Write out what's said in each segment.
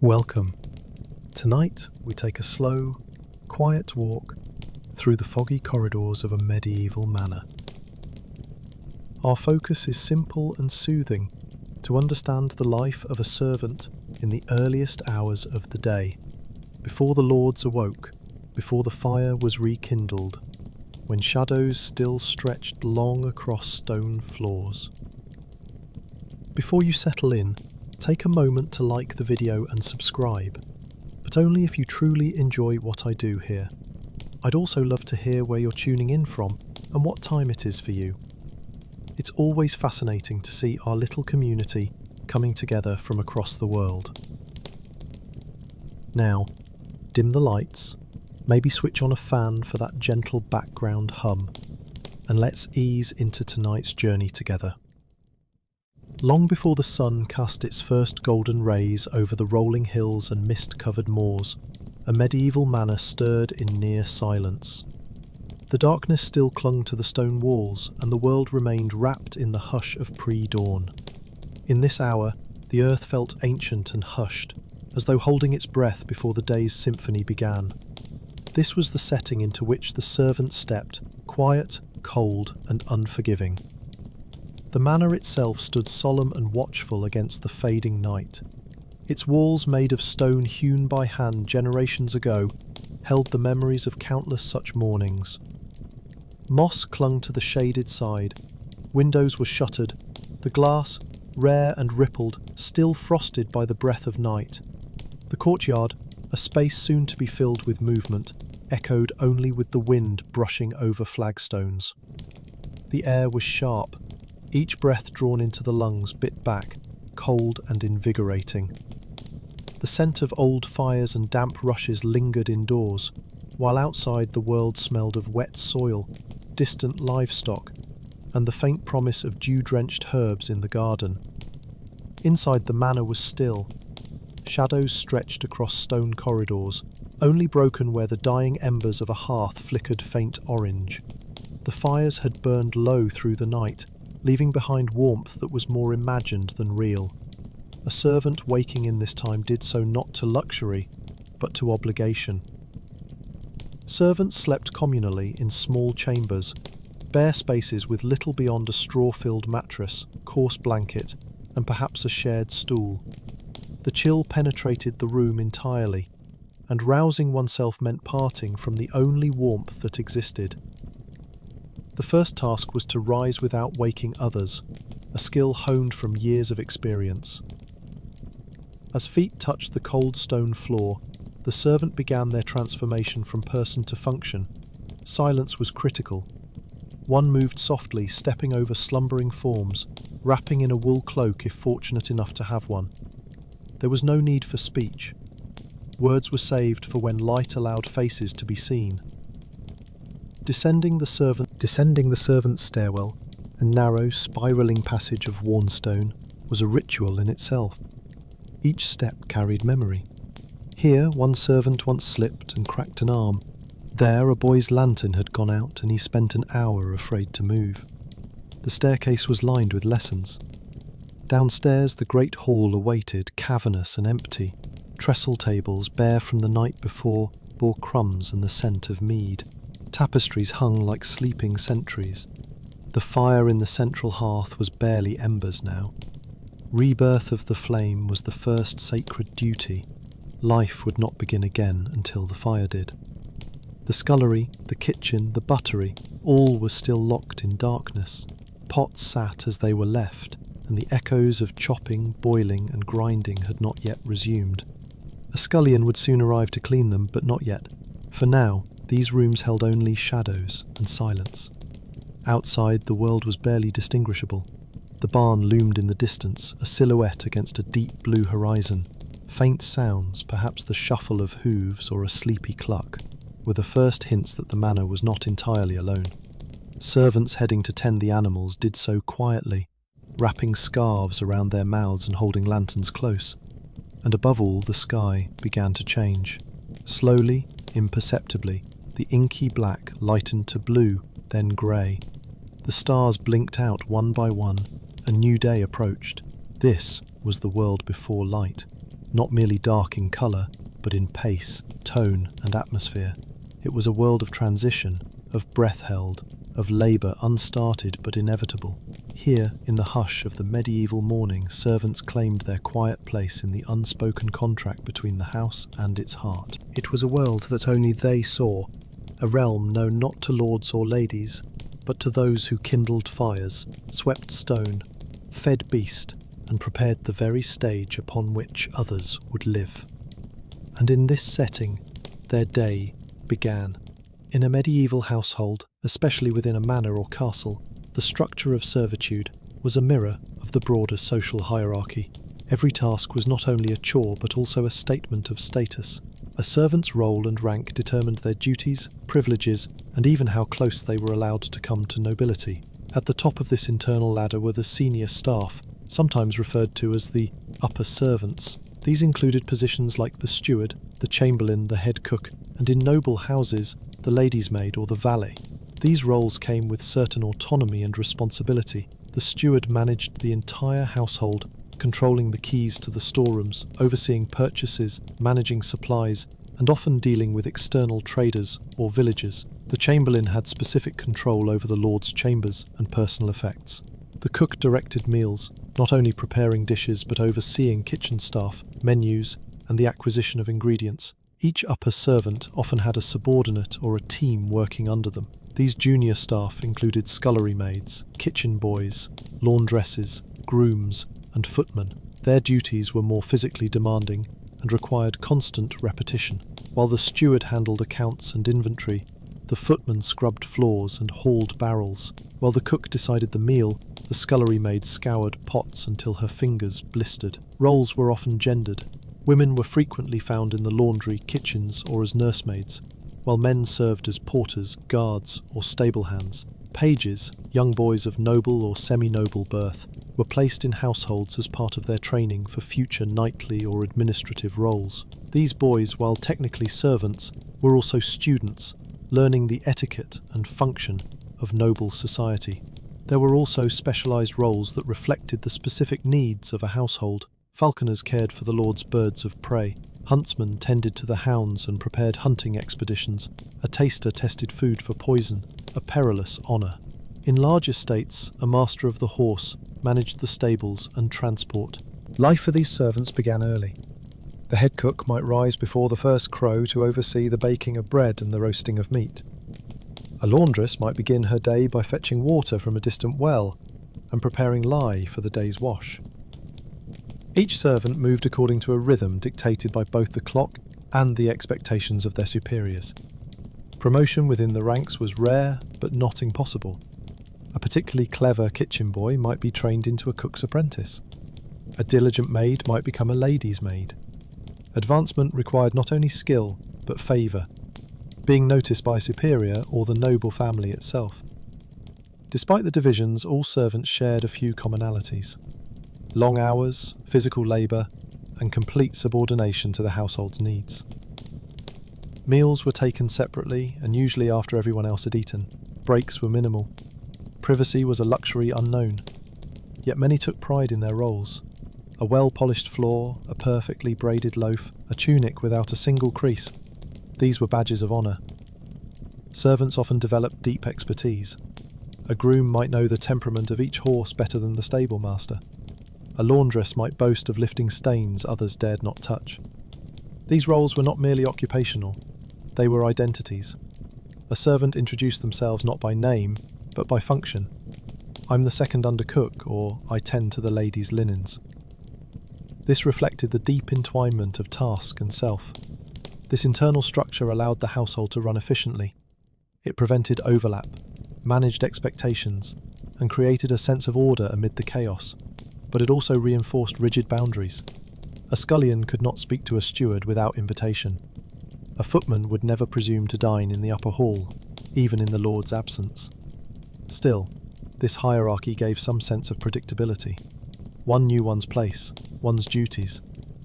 Welcome. Tonight we take a slow, quiet walk through the foggy corridors of a medieval manor. Our focus is simple and soothing to understand the life of a servant in the earliest hours of the day, before the lords awoke, before the fire was rekindled, when shadows still stretched long across stone floors. Before you settle in, take a moment to like the video and subscribe, but only if you truly enjoy what I do here. I'd also love to hear where you're tuning in from and what time it is for you. It's always fascinating to see our little community coming together from across the world. Now, dim the lights, maybe switch on a fan for that gentle background hum, and let's ease into tonight's journey together. Long before the sun cast its first golden rays over the rolling hills and mist-covered moors, a medieval manor stirred in near silence. The darkness still clung to the stone walls, and the world remained wrapped in the hush of pre-dawn. In this hour, the earth felt ancient and hushed, as though holding its breath before the day's symphony began. This was the setting into which the servant stepped, quiet, cold, and unforgiving. The manor itself stood solemn and watchful against the fading night. Its walls, made of stone hewn by hand generations ago, held the memories of countless such mornings. Moss clung to the shaded side, windows were shuttered, the glass, rare and rippled, still frosted by the breath of night. The courtyard, a space soon to be filled with movement, echoed only with the wind brushing over flagstones. The air was sharp, each breath drawn into the lungs bit back, cold and invigorating. The scent of old fires and damp rushes lingered indoors, while outside the world smelled of wet soil, distant livestock, and the faint promise of dew-drenched herbs in the garden. Inside the manor was still. Shadows stretched across stone corridors, only broken where the dying embers of a hearth flickered faint orange. The fires had burned low through the night, leaving behind warmth that was more imagined than real. A servant waking in this time did so not to luxury, but to obligation. Servants slept communally in small chambers, bare spaces with little beyond a straw-filled mattress, coarse blanket, and perhaps a shared stool. The chill penetrated the room entirely, and rousing oneself meant parting from the only warmth that existed. The first task was to rise without waking others, a skill honed from years of experience. As feet touched the cold stone floor, the servant began their transformation from person to function. Silence was critical. One moved softly, stepping over slumbering forms, wrapping in a wool cloak if fortunate enough to have one. There was no need for speech. Words were saved for when light allowed faces to be seen. Descending the servant's stairwell, a narrow, spiralling passage of worn stone, was a ritual in itself. Each step carried memory. Here, one servant once slipped and cracked an arm. There, a boy's lantern had gone out and he spent an hour afraid to move. The staircase was lined with lessons. Downstairs, the great hall awaited, cavernous and empty. Trestle tables, bare from the night before, bore crumbs and the scent of mead. Tapestries hung like sleeping sentries. The fire in the central hearth was barely embers now. Rebirth of the flame was the first sacred duty. Life would not begin again until the fire did. The scullery, the kitchen, the buttery, all was still locked in darkness. Pots sat as they were left, and the echoes of chopping, boiling and grinding had not yet resumed. A scullion would soon arrive to clean them, but not yet. For now, these rooms held only shadows and silence. Outside, the world was barely distinguishable. The barn loomed in the distance, a silhouette against a deep blue horizon. Faint sounds, perhaps the shuffle of hooves or a sleepy cluck, were the first hints that the manor was not entirely alone. Servants heading to tend the animals did so quietly, wrapping scarves around their mouths and holding lanterns close. And above all, the sky began to change. Slowly, imperceptibly, the inky black lightened to blue, then grey. The stars blinked out one by one. A new day approached. This was the world before light. not merely dark in colour, but in pace, tone and atmosphere. It was a world of transition, of breath held, of labour unstarted but inevitable. Here, in the hush of the medieval morning, servants claimed their quiet place in the unspoken contract between the house and its heart. It was a world that only they saw, a realm known not to lords or ladies, but to those who kindled fires, swept stone, fed beast, and prepared the very stage upon which others would live. And in this setting, their day began. In a medieval household, especially within a manor or castle, the structure of servitude was a mirror of the broader social hierarchy. Every task was not only a chore but also a statement of status. A servant's role and rank determined their duties, privileges, and even how close they were allowed to come to nobility. At the top of this internal ladder were the senior staff, sometimes referred to as the upper servants. These included positions like the steward, the chamberlain, the head cook, and in noble houses, the lady's maid or the valet. These roles came with certain autonomy and responsibility. The steward managed the entire household, controlling the keys to the storerooms, overseeing purchases, managing supplies, and often dealing with external traders or villagers. The chamberlain had specific control over the lord's chambers and personal effects. The cook directed meals, not only preparing dishes but overseeing kitchen staff, menus, and the acquisition of ingredients. Each upper servant often had a subordinate or a team working under them. These junior staff included scullery maids, kitchen boys, laundresses, grooms, and footmen. Their duties were more physically demanding and required constant repetition. While the steward handled accounts and inventory, the footman scrubbed floors and hauled barrels. While the cook decided the meal, the scullery maid scoured pots until her fingers blistered. Roles were often gendered. Women were frequently found in the laundry, kitchens, or as nursemaids, while men served as porters, guards, or stable hands. Pages, young boys of noble or semi-noble birth, were placed in households as part of their training for future knightly or administrative roles. These boys, while technically servants, were also students, learning the etiquette and function of noble society. There were also specialised roles that reflected the specific needs of a household. Falconers cared for the lord's birds of prey. Huntsmen tended to the hounds and prepared hunting expeditions. A taster tested food for poison, a perilous honour. In large estates, a master of the horse managed the stables and transport. Life for these servants began early. The head cook might rise before the first crow to oversee the baking of bread and the roasting of meat. A laundress might begin her day by fetching water from a distant well and preparing lye for the day's wash. Each servant moved according to a rhythm dictated by both the clock and the expectations of their superiors. Promotion within the ranks was rare, but not impossible. A particularly clever kitchen boy might be trained into a cook's apprentice. A diligent maid might become a lady's maid. Advancement required not only skill, but favour, being noticed by a superior or the noble family itself. Despite the divisions, all servants shared a few commonalities: long hours, physical labour, and complete subordination to the household's needs. Meals were taken separately and usually after everyone else had eaten. Breaks were minimal. Privacy was a luxury unknown. Yet many took pride in their roles. A well-polished floor, a perfectly braided loaf, a tunic without a single crease. These were badges of honour. Servants often developed deep expertise. A groom might know the temperament of each horse better than the stable master. A laundress might boast of lifting stains others dared not touch. These roles were not merely occupational, they were identities. A servant introduced themselves not by name, but by function. I'm the second under cook, or I tend to the ladies' linens. This reflected the deep entwinement of task and self. This internal structure allowed the household to run efficiently. It prevented overlap, managed expectations, and created a sense of order amid the chaos. But it also reinforced rigid boundaries. A scullion could not speak to a steward without invitation. A footman would never presume to dine in the upper hall, even in the lord's absence. Still, this hierarchy gave some sense of predictability. One knew one's place, one's duties,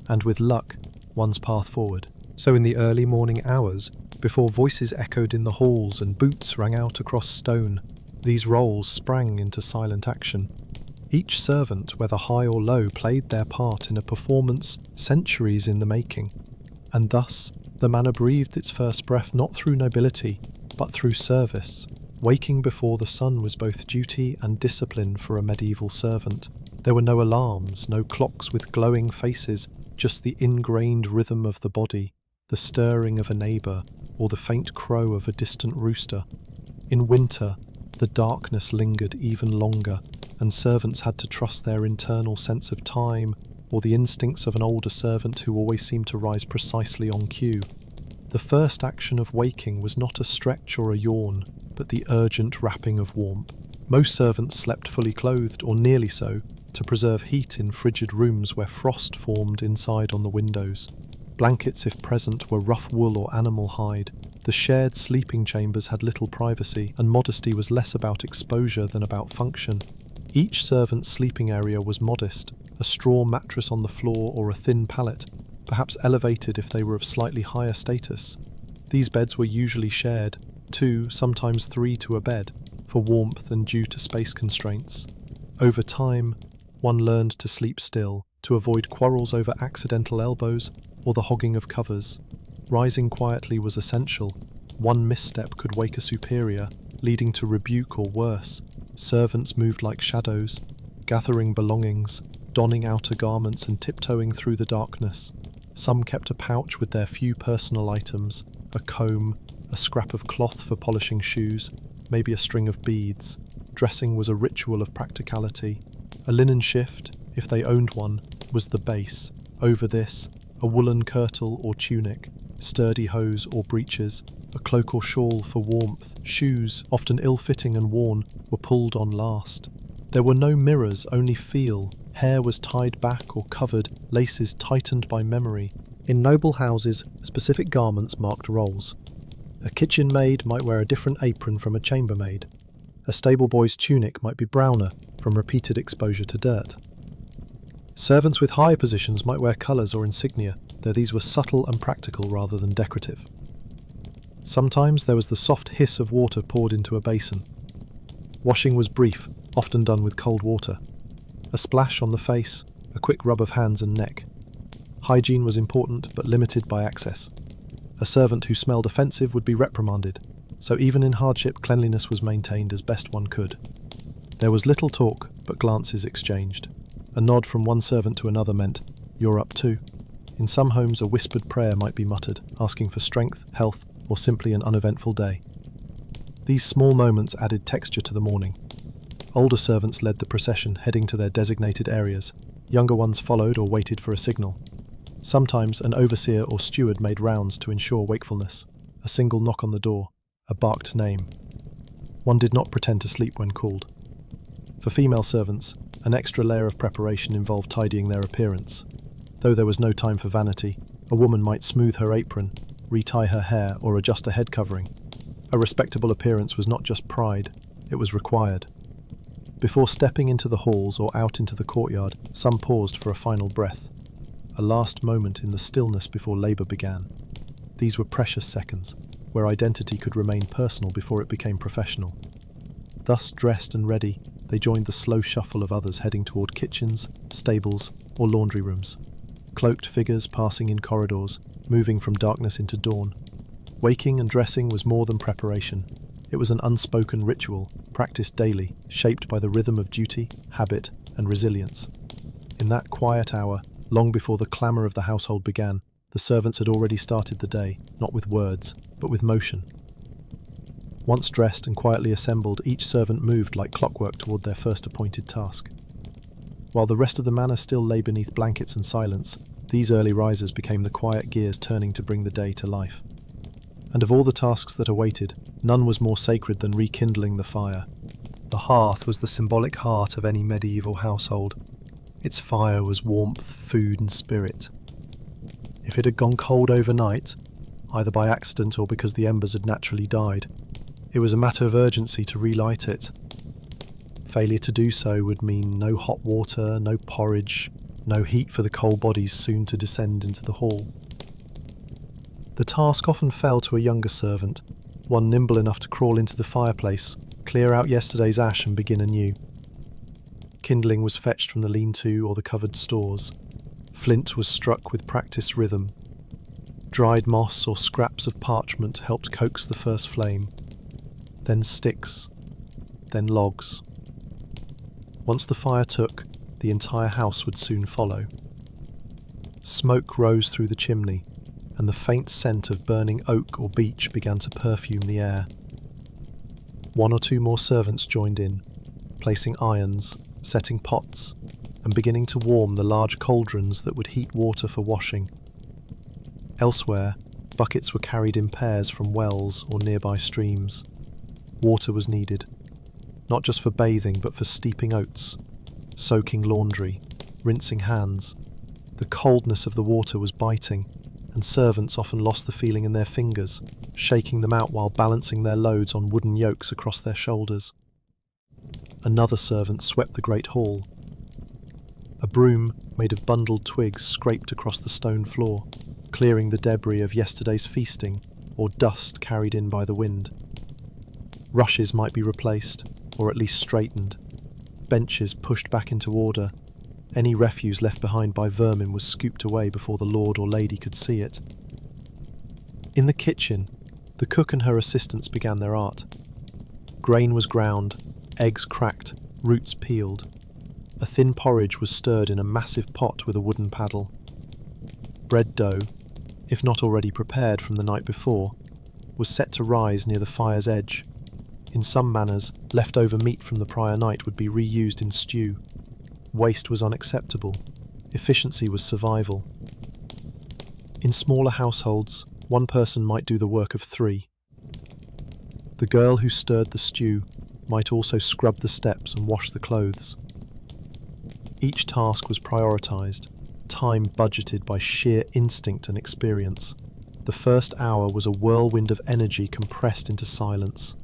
and with luck, one's path forward. So in the early morning hours, before voices echoed in the halls and boots rang out across stone, these roles sprang into silent action. Each servant, whether high or low, played their part in a performance centuries in the making, and thus the manor breathed its first breath not through nobility, but through service. Waking before the sun was both duty and discipline for a medieval servant. There were no alarms, no clocks with glowing faces, just the ingrained rhythm of the body, the stirring of a neighbour, or the faint crow of a distant rooster. In winter, the darkness lingered even longer, and servants had to trust their internal sense of time, or the instincts of an older servant who always seemed to rise precisely on cue. The first action of waking was not a stretch or a yawn, but the urgent wrapping of warmth. Most servants slept fully clothed, or nearly so, to preserve heat in frigid rooms where frost formed inside on the windows. Blankets, if present, were rough wool or animal hide. The shared sleeping chambers had little privacy, and modesty was less about exposure than about function. Each servant's sleeping area was modest, a straw mattress on the floor or a thin pallet, perhaps elevated if they were of slightly higher status. These beds were usually shared, 2, sometimes 3 to a bed, for warmth and due to space constraints. Over time, one learned to sleep still, to avoid quarrels over accidental elbows or the hogging of covers. Rising quietly was essential. One misstep could wake a superior, leading to rebuke or worse. Servants moved like shadows, gathering belongings, donning outer garments and tiptoeing through the darkness. Some kept a pouch with their few personal items, a comb, a scrap of cloth for polishing shoes, maybe a string of beads. Dressing was a ritual of practicality. A linen shift, if they owned one, was the base. Over this, a woolen kirtle or tunic, sturdy hose or breeches, a cloak or shawl for warmth. Shoes, often ill-fitting and worn, were pulled on last. There were no mirrors, only feel. Hair was tied back or covered, laces tightened by memory. In noble houses, specific garments marked roles. A kitchen maid might wear a different apron from a chambermaid. A stable boy's tunic might be browner from repeated exposure to dirt. Servants with high positions might wear colours or insignia, though these were subtle and practical rather than decorative. Sometimes there was the soft hiss of water poured into a basin. Washing was brief, often done with cold water. A splash on the face, a quick rub of hands and neck. Hygiene was important but limited by access. A servant who smelled offensive would be reprimanded, so even in hardship cleanliness was maintained as best one could. There was little talk, but glances exchanged. A nod from one servant to another meant, "You're up too." In some homes a whispered prayer might be muttered, asking for strength, health, or simply an uneventful day. These small moments added texture to the morning. Older servants led the procession, heading to their designated areas. Younger ones followed or waited for a signal. Sometimes an overseer or steward made rounds to ensure wakefulness. A single knock on the door, a barked name. One did not pretend to sleep when called. For female servants, an extra layer of preparation involved tidying their appearance. Though there was no time for vanity, a woman might smooth her apron, retie her hair, or adjust a head covering. A respectable appearance was not just pride, it was required. Before stepping into the halls or out into the courtyard, some paused for a final breath, a last moment in the stillness before labour began. These were precious seconds, where identity could remain personal before it became professional. Thus dressed and ready, they joined the slow shuffle of others heading toward kitchens, stables, or laundry rooms. Cloaked figures passing in corridors, moving from darkness into dawn. Waking and dressing was more than preparation. It was an unspoken ritual, practiced daily, shaped by the rhythm of duty, habit, and resilience. In that quiet hour, long before the clamour of the household began, the servants had already started the day, not with words, but with motion. Once dressed and quietly assembled, each servant moved like clockwork toward their first appointed task. While the rest of the manor still lay beneath blankets and silence, these early risers became the quiet gears turning to bring the day to life. And of all the tasks that awaited, none was more sacred than rekindling the fire. The hearth was the symbolic heart of any medieval household. Its fire was warmth, food, and spirit. If it had gone cold overnight, either by accident or because the embers had naturally died, it was a matter of urgency to relight it. Failure to do so would mean no hot water, no porridge, no heat for the cold bodies soon to descend into the hall. The task often fell to a younger servant, one nimble enough to crawl into the fireplace, clear out yesterday's ash and begin anew. Kindling was fetched from the lean-to or the covered stores. Flint was struck with practiced rhythm. Dried moss or scraps of parchment helped coax the first flame. Then sticks, then logs. Once the fire took, the entire house would soon follow. Smoke rose through the chimney, and the faint scent of burning oak or beech began to perfume the air. One or two more servants joined in, placing irons, setting pots, and beginning to warm the large cauldrons that would heat water for washing. Elsewhere, buckets were carried in pairs from wells or nearby streams. Water was needed, not just for bathing but for steeping oats, soaking laundry, rinsing hands. The coldness of the water was biting, and servants often lost the feeling in their fingers, shaking them out while balancing their loads on wooden yokes across their shoulders. Another servant swept the great hall. A broom made of bundled twigs scraped across the stone floor, clearing the debris of yesterday's feasting or dust carried in by the wind. Rushes might be replaced, or at least straightened. Benches pushed back into order. Any refuse left behind by vermin was scooped away before the lord or lady could see it. In the kitchen, the cook and her assistants began their art. Grain was ground, eggs cracked, roots peeled. A thin porridge was stirred in a massive pot with a wooden paddle. Bread dough, if not already prepared from the night before, was set to rise near the fire's edge. In some manners, leftover meat from the prior night would be reused in stew. Waste was unacceptable. Efficiency was survival. In smaller households, one person might do the work of three. The girl who stirred the stew might also scrub the steps and wash the clothes. Each task was prioritized, time budgeted by sheer instinct and experience. The first hour was a whirlwind of energy compressed into silence.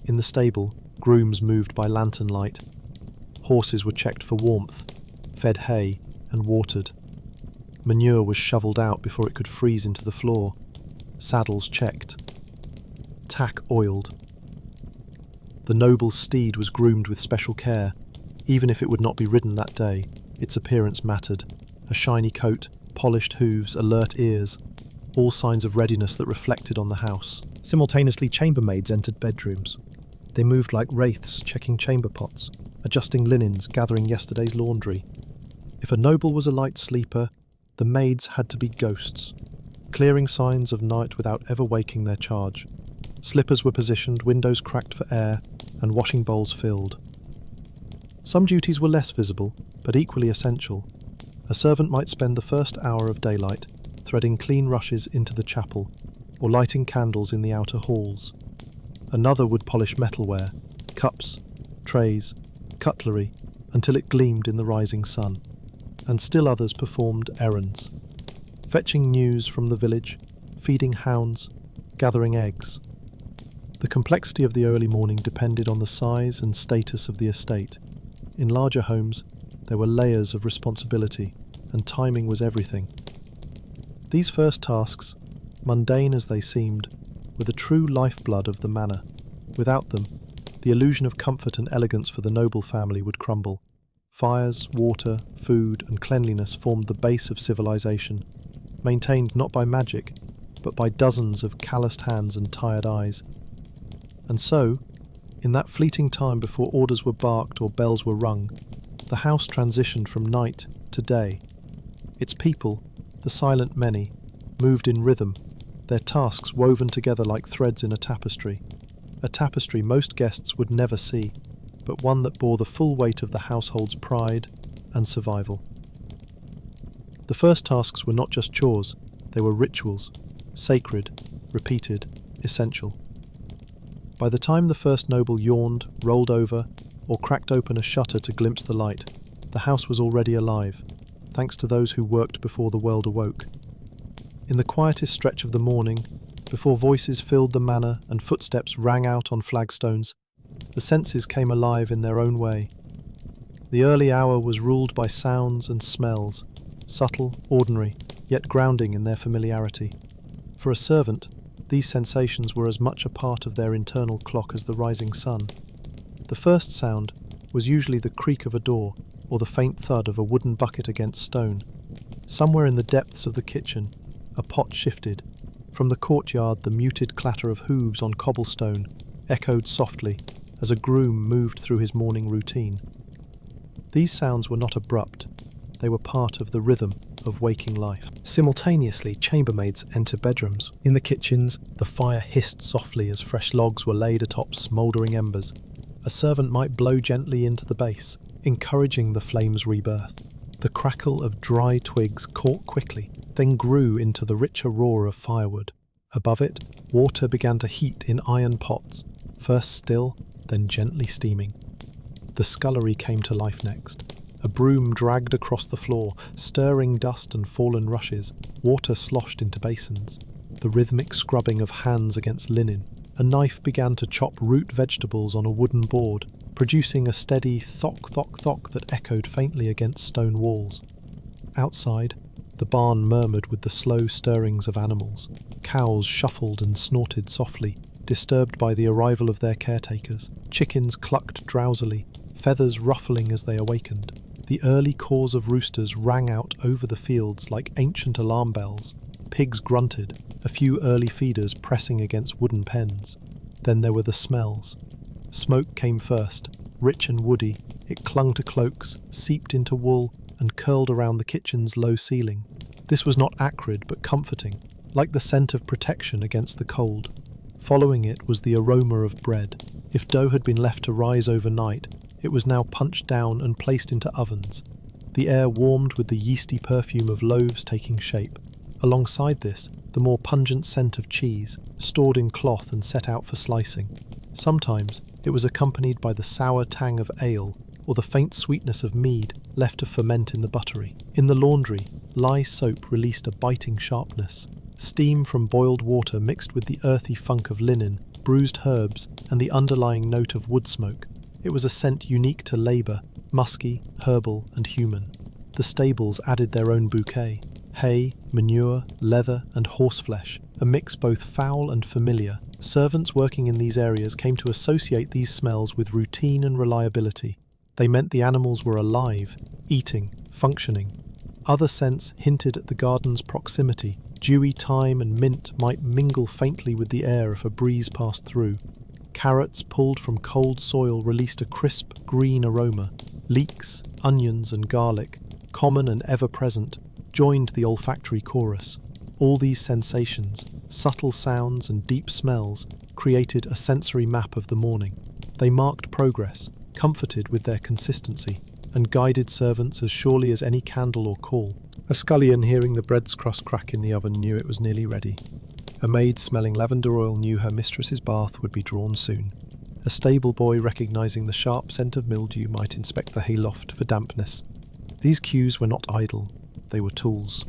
In the stable, grooms moved by lantern light. Horses were checked for warmth, fed hay, and watered. Manure was shoveled out before it could freeze into the floor. Saddles checked. Tack oiled. The noble steed was groomed with special care. Even if it would not be ridden that day, its appearance mattered. A shiny coat, polished hooves, alert ears, all signs of readiness that reflected on the house. Simultaneously, chambermaids entered bedrooms. They moved like wraiths, checking chamber pots, adjusting linens, gathering yesterday's laundry. If a noble was a light sleeper, the maids had to be ghosts, clearing signs of night without ever waking their charge. Slippers were positioned, windows cracked for air, and washing bowls filled. Some duties were less visible, but equally essential. A servant might spend the first hour of daylight threading clean rushes into the chapel, or lighting candles in the outer halls. Another would polish metalware, cups, trays, cutlery, until it gleamed in the rising sun. And still others performed errands, fetching news from the village, feeding hounds, gathering eggs. The complexity of the early morning depended on the size and status of the estate. In larger homes, there were layers of responsibility, and timing was everything. These first tasks, mundane as they seemed, were the true lifeblood of the manor. Without them, the illusion of comfort and elegance for the noble family would crumble. Fires, water, food, and cleanliness formed the base of civilization, maintained not by magic, but by dozens of calloused hands and tired eyes. And so, in that fleeting time before orders were barked or bells were rung, the house transitioned from night to day. Its people, the silent many, moved in rhythm, their tasks woven together like threads in a tapestry most guests would never see, but one that bore the full weight of the household's pride and survival. The first tasks were not just chores, they were rituals, sacred, repeated, essential. By the time the first noble yawned, rolled over, or cracked open a shutter to glimpse the light, the house was already alive, thanks to those who worked before the world awoke. In the quietest stretch of the morning, before voices filled the manor and footsteps rang out on flagstones, the senses came alive in their own way. The early hour was ruled by sounds and smells, subtle, ordinary, yet grounding in their familiarity. For a servant, these sensations were as much a part of their internal clock as the rising sun. The first sound, was usually the creak of a door or the faint thud of a wooden bucket against stone. Somewhere in the depths of the kitchen, a pot shifted. From the courtyard, the muted clatter of hooves on cobblestone echoed softly as a groom moved through his morning routine. These sounds were not abrupt. They were part of the rhythm of waking life. Simultaneously, chambermaids entered bedrooms. In the kitchens, the fire hissed softly as fresh logs were laid atop smouldering embers. A servant might blow gently into the base, encouraging the flame's rebirth. The crackle of dry twigs caught quickly, then grew into the richer roar of firewood. Above it, water began to heat in iron pots, first still, then gently steaming. The scullery came to life next. A broom dragged across the floor, stirring dust and fallen rushes. Water sloshed into basins. The rhythmic scrubbing of hands against linen. A knife began to chop root vegetables on a wooden board, producing a steady thock-thock-thock that echoed faintly against stone walls. Outside, the barn murmured with the slow stirrings of animals. Cows shuffled and snorted softly, disturbed by the arrival of their caretakers. Chickens clucked drowsily, feathers ruffling as they awakened. The early calls of roosters rang out over the fields like ancient alarm bells. Pigs grunted, a few early feeders pressing against wooden pens. Then there were the smells. Smoke came first, rich and woody. It clung to cloaks, seeped into wool, and curled around the kitchen's low ceiling. This was not acrid but comforting, like the scent of protection against the cold. Following it was the aroma of bread. If dough had been left to rise overnight, it was now punched down and placed into ovens. The air warmed with the yeasty perfume of loaves taking shape. Alongside this, the more pungent scent of cheese, stored in cloth and set out for slicing. Sometimes it was accompanied by the sour tang of ale or the faint sweetness of mead left to ferment in the buttery. In the laundry, lye soap released a biting sharpness. Steam from boiled water mixed with the earthy funk of linen, bruised herbs, and the underlying note of wood smoke. It was a scent unique to labour, musky, herbal, and human. The stables added their own bouquet. Hay, manure, leather, and horseflesh, a mix both foul and familiar. Servants working in these areas came to associate these smells with routine and reliability. They meant the animals were alive, eating, functioning. Other scents hinted at the garden's proximity. Dewy thyme and mint might mingle faintly with the air if a breeze passed through. Carrots pulled from cold soil released a crisp, green aroma. Leeks, onions, and garlic, common and ever-present, joined the olfactory chorus. All these sensations, subtle sounds and deep smells, created a sensory map of the morning. They marked progress, comforted with their consistency, and guided servants as surely as any candle or call. A scullion hearing the bread's crust crack in the oven knew it was nearly ready. A maid smelling lavender oil knew her mistress's bath would be drawn soon. A stable boy recognising the sharp scent of mildew might inspect the hayloft for dampness. These cues were not idle, they were tools.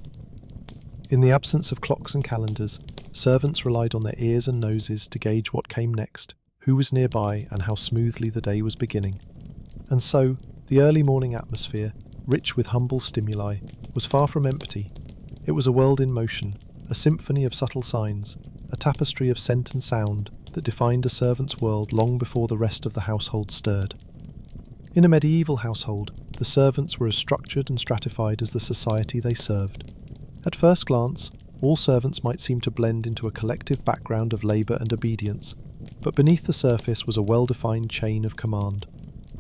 In the absence of clocks and calendars, servants relied on their ears and noses to gauge what came next, who was nearby, and how smoothly the day was beginning. And so, the early morning atmosphere, rich with humble stimuli, was far from empty. It was a world in motion, a symphony of subtle signs, a tapestry of scent and sound that defined a servant's world long before the rest of the household stirred. In a medieval household, the servants were as structured and stratified as the society they served. At first glance, all servants might seem to blend into a collective background of labour and obedience, but beneath the surface was a well-defined chain of command.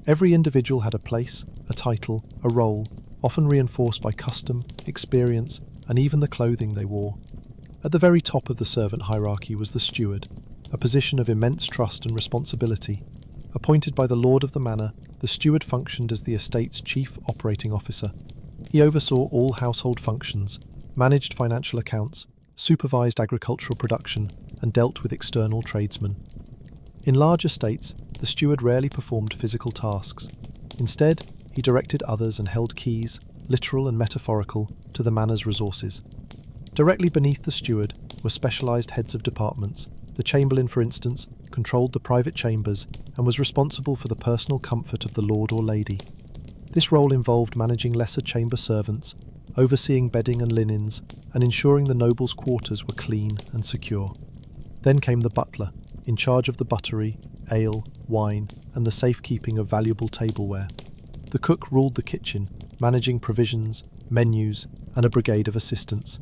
Every individual had a place, a title, a role, often reinforced by custom, experience, and even the clothing they wore. At the very top of the servant hierarchy was the steward, a position of immense trust and responsibility. Appointed by the lord of the manor, the steward functioned as the estate's chief operating officer. He oversaw all household functions, managed financial accounts, supervised agricultural production, and dealt with external tradesmen. In large estates, the steward rarely performed physical tasks. Instead, he directed others and held keys, literal and metaphorical, to the manor's resources. Directly beneath the steward were specialised heads of departments. The chamberlain, for instance, controlled the private chambers and was responsible for the personal comfort of the lord or lady. This role involved managing lesser chamber servants, overseeing bedding and linens, and ensuring the nobles' quarters were clean and secure. Then came the butler, in charge of the buttery, ale, wine, and the safekeeping of valuable tableware. The cook ruled the kitchen, managing provisions, menus, and a brigade of assistants.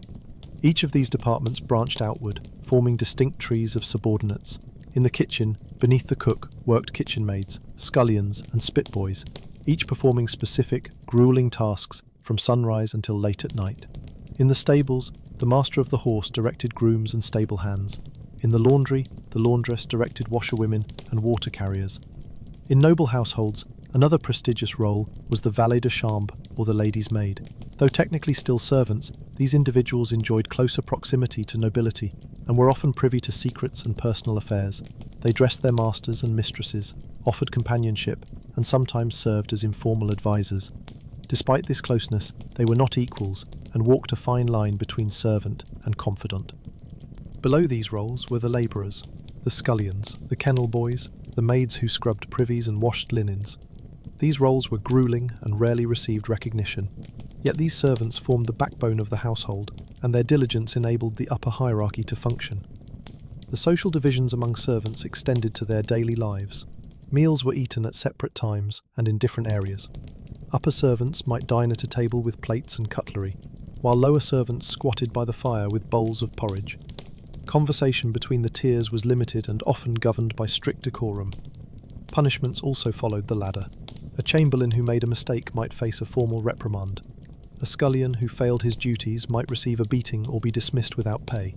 Each of these departments branched outward, forming distinct trees of subordinates. In the kitchen, beneath the cook, worked kitchen maids, scullions, and spitboys, each performing specific, grueling tasks from sunrise until late at night. In the stables, the master of the horse directed grooms and stable hands. In the laundry, the laundress directed washerwomen and water carriers. In noble households, another prestigious role was the valet de chambre, or the lady's maid. Though technically still servants, these individuals enjoyed closer proximity to nobility and were often privy to secrets and personal affairs. They dressed their masters and mistresses, offered companionship, and sometimes served as informal advisors. Despite this closeness, they were not equals and walked a fine line between servant and confidant. Below these roles were the labourers, the scullions, the kennel boys, the maids who scrubbed privies and washed linens. These roles were grueling and rarely received recognition, yet these servants formed the backbone of the household, and their diligence enabled the upper hierarchy to function. The social divisions among servants extended to their daily lives. Meals were eaten at separate times and in different areas. Upper servants might dine at a table with plates and cutlery, while lower servants squatted by the fire with bowls of porridge. Conversation between the tiers was limited and often governed by strict decorum. Punishments also followed the ladder. A chamberlain who made a mistake might face a formal reprimand. A scullion who failed his duties might receive a beating or be dismissed without pay.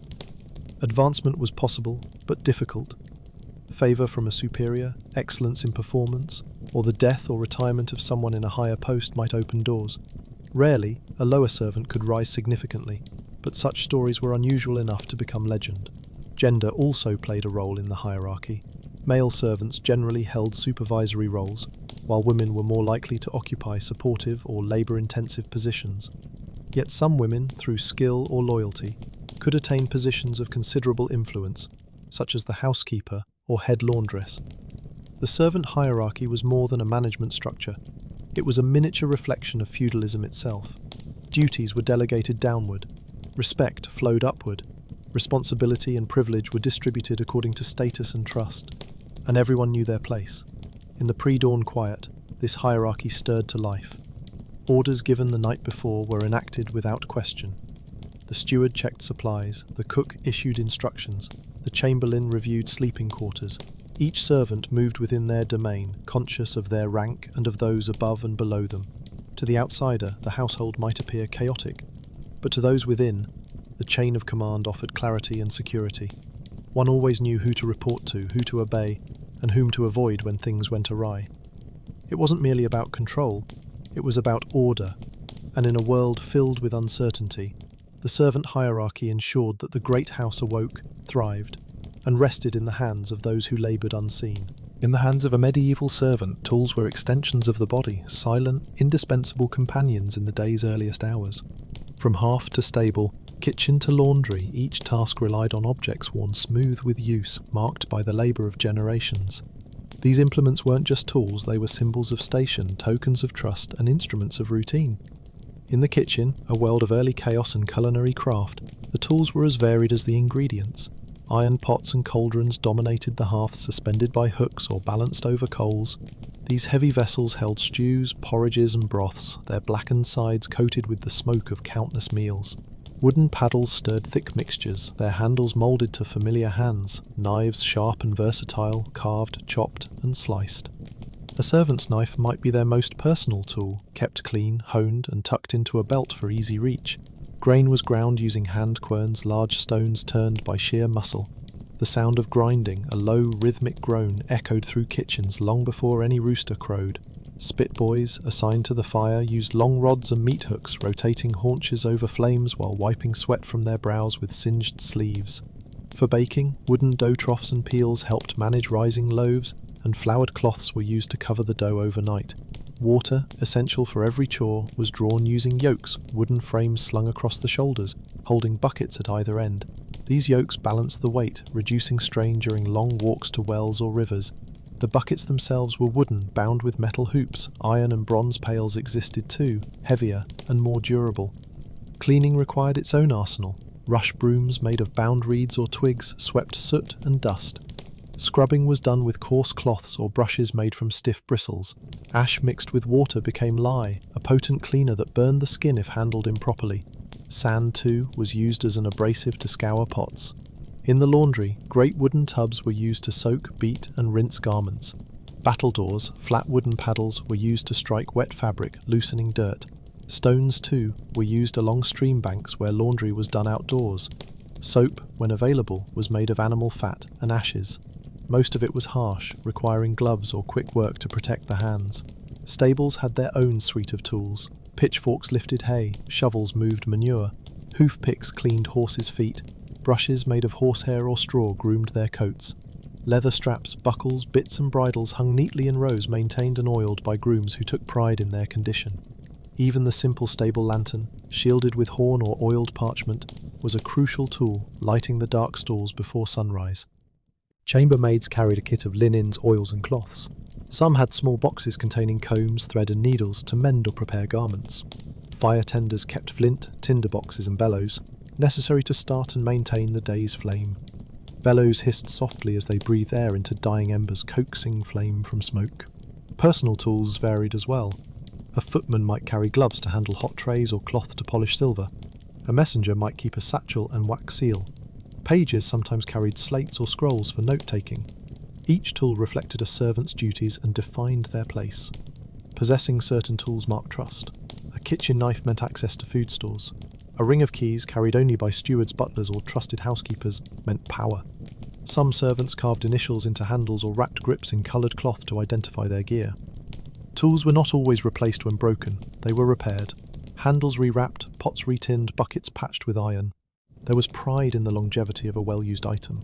Advancement was possible, but difficult. Favour from a superior, excellence in performance, or the death or retirement of someone in a higher post might open doors. Rarely, a lower servant could rise significantly, but such stories were unusual enough to become legend. Gender also played a role in the hierarchy. Male servants generally held supervisory roles, while women were more likely to occupy supportive or labour-intensive positions. Yet some women, through skill or loyalty, could attain positions of considerable influence, such as the housekeeper or head laundress. The servant hierarchy was more than a management structure. It was a miniature reflection of feudalism itself. Duties were delegated downward. Respect flowed upward. Responsibility and privilege were distributed according to status and trust, and everyone knew their place. In the pre-dawn quiet, this hierarchy stirred to life. Orders given the night before were enacted without question. The steward checked supplies, the cook issued instructions, the chamberlain reviewed sleeping quarters. Each servant moved within their domain, conscious of their rank and of those above and below them. To the outsider, the household might appear chaotic, but to those within, the chain of command offered clarity and security. One always knew who to report to, who to obey, and whom to avoid when things went awry. It wasn't merely about control, it was about order, and in a world filled with uncertainty, the servant hierarchy ensured that the great house awoke, thrived, and rested in the hands of those who laboured unseen. In the hands of a medieval servant, tools were extensions of the body, silent, indispensable companions in the day's earliest hours. From hearth to stable, kitchen to laundry, each task relied on objects worn smooth with use, marked by the labour of generations. These implements weren't just tools, they were symbols of station, tokens of trust, and instruments of routine. In the kitchen, a world of early chaos and culinary craft, the tools were as varied as the ingredients. Iron pots and cauldrons dominated the hearths suspended by hooks or balanced over coals. These heavy vessels held stews, porridges and broths, their blackened sides coated with the smoke of countless meals. Wooden paddles stirred thick mixtures, their handles moulded to familiar hands, knives sharp and versatile, carved, chopped and sliced. A servant's knife might be their most personal tool, kept clean, honed and tucked into a belt for easy reach. Grain was ground using hand querns, large stones turned by sheer muscle. The sound of grinding, a low, rhythmic groan, echoed through kitchens long before any rooster crowed. Spit boys, assigned to the fire, used long rods and meat hooks, rotating haunches over flames while wiping sweat from their brows with singed sleeves. For baking, wooden dough troughs and peels helped manage rising loaves, and floured cloths were used to cover the dough overnight. Water, essential for every chore, was drawn using yokes, wooden frames slung across the shoulders, holding buckets at either end. These yokes balanced the weight, reducing strain during long walks to wells or rivers. The buckets themselves were wooden, bound with metal hoops. Iron and bronze pails existed too, heavier and more durable. Cleaning required its own arsenal. Rush brooms made of bound reeds or twigs swept soot and dust. Scrubbing was done with coarse cloths or brushes made from stiff bristles. Ash mixed with water became lye, a potent cleaner that burned the skin if handled improperly. Sand, too, was used as an abrasive to scour pots. In the laundry, great wooden tubs were used to soak, beat, and rinse garments. Battledores, flat wooden paddles, were used to strike wet fabric, loosening dirt. Stones, too, were used along stream banks where laundry was done outdoors. Soap, when available, was made of animal fat and ashes. Most of it was harsh, requiring gloves or quick work to protect the hands. Stables had their own suite of tools. Pitchforks lifted hay, shovels moved manure, hoof picks cleaned horses' feet, brushes made of horsehair or straw groomed their coats. Leather straps, buckles, bits and bridles hung neatly in rows, maintained and oiled by grooms who took pride in their condition. Even the simple stable lantern, shielded with horn or oiled parchment, was a crucial tool, lighting the dark stalls before sunrise. Chambermaids carried a kit of linens, oils and cloths. Some had small boxes containing combs, thread and needles to mend or prepare garments. Fire tenders kept flint, tinder boxes and bellows, necessary to start and maintain the day's flame. Bellows hissed softly as they breathed air into dying embers, coaxing flame from smoke. Personal tools varied as well. A footman might carry gloves to handle hot trays or cloth to polish silver. A messenger might keep a satchel and wax seal. Pages sometimes carried slates or scrolls for note-taking. Each tool reflected a servant's duties and defined their place. Possessing certain tools marked trust. A kitchen knife meant access to food stores. A ring of keys, carried only by stewards, butlers or trusted housekeepers, meant power. Some servants carved initials into handles or wrapped grips in coloured cloth to identify their gear. Tools were not always replaced when broken, they were repaired. Handles rewrapped, pots retinned, buckets patched with iron. There was pride in the longevity of a well-used item.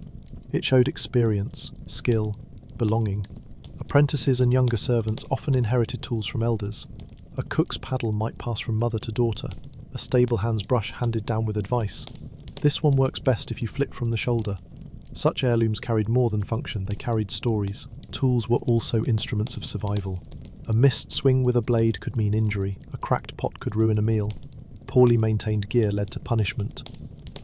It showed experience, skill, belonging. Apprentices and younger servants often inherited tools from elders. A cook's paddle might pass from mother to daughter, a stable hand's brush handed down with advice. This one works best if you flip from the shoulder. Such heirlooms carried more than function, they carried stories. Tools were also instruments of survival. A missed swing with a blade could mean injury, a cracked pot could ruin a meal. Poorly maintained gear led to punishment.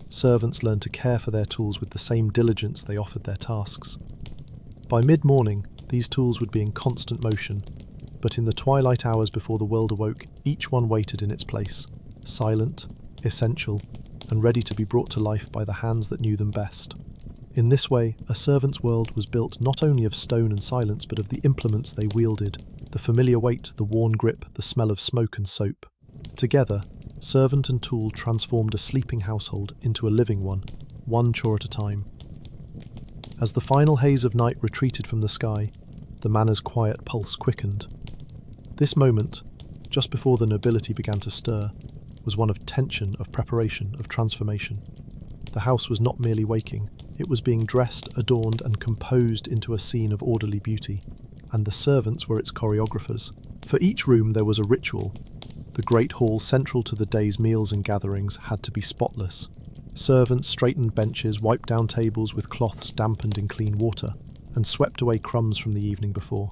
Servants learned to care for their tools with the same diligence they offered their tasks. By mid-morning, these tools would be in constant motion, but in the twilight hours before the world awoke, each one waited in its place, silent, essential, and ready to be brought to life by the hands that knew them best. In this way, a servant's world was built not only of stone and silence, but of the implements they wielded, the familiar weight, the worn grip, the smell of smoke and soap. Together, servant and tool transformed a sleeping household into a living one chore at a time. As the final haze of night retreated from the sky, the manor's quiet pulse quickened. This moment, just before the nobility began to stir, was one of tension, of preparation, of transformation. The house was not merely waking, it was being dressed, adorned and composed into a scene of orderly beauty, and the servants were its choreographers. For each room there was a ritual. The great hall central to the day's meals and gatherings had to be spotless. Servants straightened benches, wiped down tables with cloths dampened in clean water, and swept away crumbs from the evening before.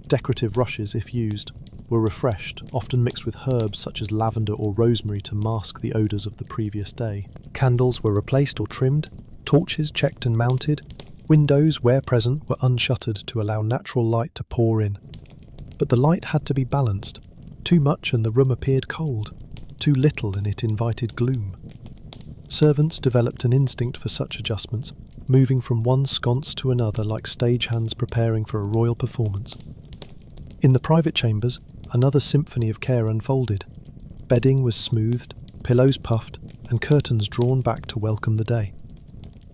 Decorative rushes, if used, were refreshed, often mixed with herbs such as lavender or rosemary to mask the odours of the previous day. Candles were replaced or trimmed, torches checked and mounted, windows, where present, were unshuttered to allow natural light to pour in. But the light had to be balanced. Too much and the room appeared cold, too little and it invited gloom. Servants developed an instinct for such adjustments, moving from one sconce to another like stagehands preparing for a royal performance. In the private chambers, another symphony of care unfolded. Bedding was smoothed, pillows puffed, and curtains drawn back to welcome the day.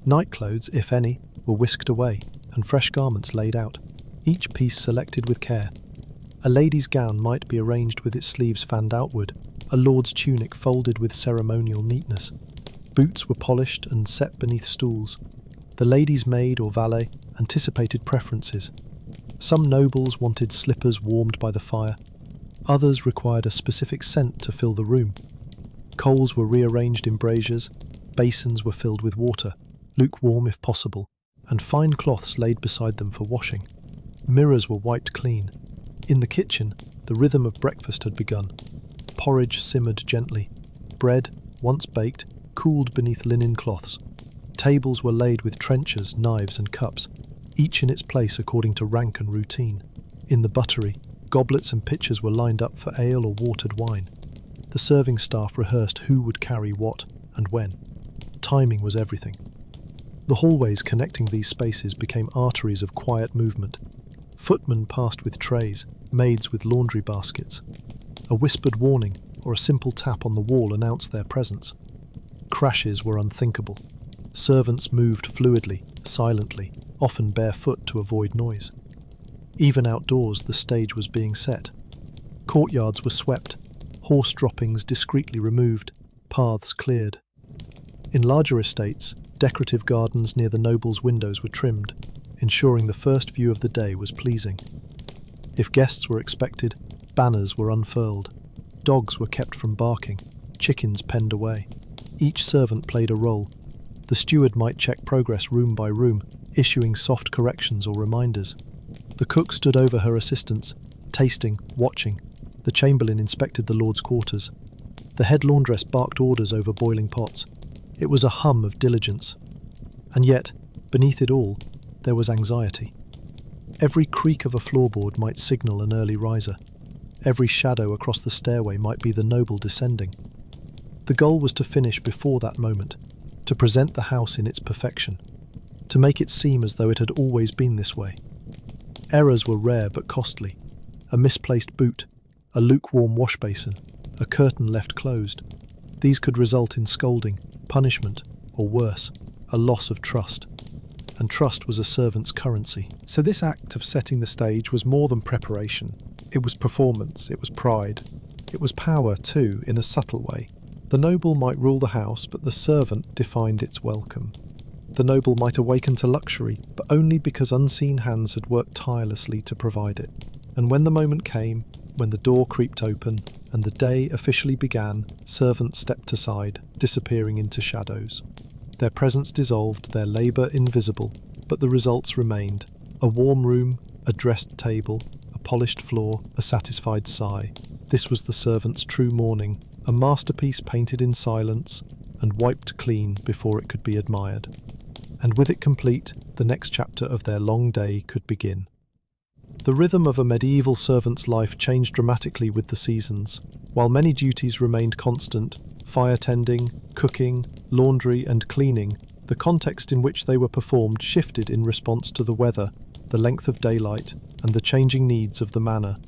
Nightclothes, if any, were whisked away, and fresh garments laid out, each piece selected with care. A lady's gown might be arranged with its sleeves fanned outward, a lord's tunic folded with ceremonial neatness. Boots were polished and set beneath stools. The lady's maid or valet anticipated preferences. Some nobles wanted slippers warmed by the fire. Others required a specific scent to fill the room. Coals were rearranged in braziers, basins were filled with water, lukewarm if possible, and fine cloths laid beside them for washing. Mirrors were wiped clean. In the kitchen, the rhythm of breakfast had begun. Porridge simmered gently. Bread, once baked, cooled beneath linen cloths. Tables were laid with trenchers, knives and cups. each in its place according to rank and routine. In the buttery, goblets and pitchers were lined up for ale or watered wine. The serving staff rehearsed who would carry what and when. Timing was everything. The hallways connecting these spaces became arteries of quiet movement. Footmen passed with trays, maids with laundry baskets. A whispered warning or a simple tap on the wall announced their presence. Crashes were unthinkable. Servants moved fluidly, silently, often barefoot to avoid noise. Even outdoors, the stage was being set. Courtyards were swept, horse droppings discreetly removed, paths cleared. In larger estates, decorative gardens near the nobles' windows were trimmed, ensuring the first view of the day was pleasing. If guests were expected, banners were unfurled. Dogs were kept from barking, chickens penned away. Each servant played a role. The steward might check progress room by room, issuing soft corrections or reminders. The cook stood over her assistants, tasting, watching. The chamberlain inspected the lord's quarters. The head laundress barked orders over boiling pots. It was a hum of diligence. And yet, beneath it all, there was anxiety. Every creak of a floorboard might signal an early riser. Every shadow across the stairway might be the noble descending. The goal was to finish before that moment, to present the house in its perfection, to make it seem as though it had always been this way. Errors were rare but costly. A misplaced boot, a lukewarm wash basin, a curtain left closed. These could result in scolding, punishment, or worse, a loss of trust. And trust was a servant's currency. So this act of setting the stage was more than preparation. It was performance, it was pride. It was power too, in a subtle way. The noble might rule the house, but the servant defined its welcome. The noble might awaken to luxury, but only because unseen hands had worked tirelessly to provide it. And when the moment came, when the door creaked open, and the day officially began, servants stepped aside, disappearing into shadows. Their presence dissolved, their labour invisible, but the results remained. A warm room, a dressed table, a polished floor, a satisfied sigh. This was the servant's true morning, a masterpiece painted in silence and wiped clean before it could be admired. And with it complete, the next chapter of their long day could begin. The rhythm of a medieval servant's life changed dramatically with the seasons. While many duties remained constant, fire tending, cooking, laundry and cleaning, the context in which they were performed shifted in response to the weather, the length of daylight, and the changing needs of the manor.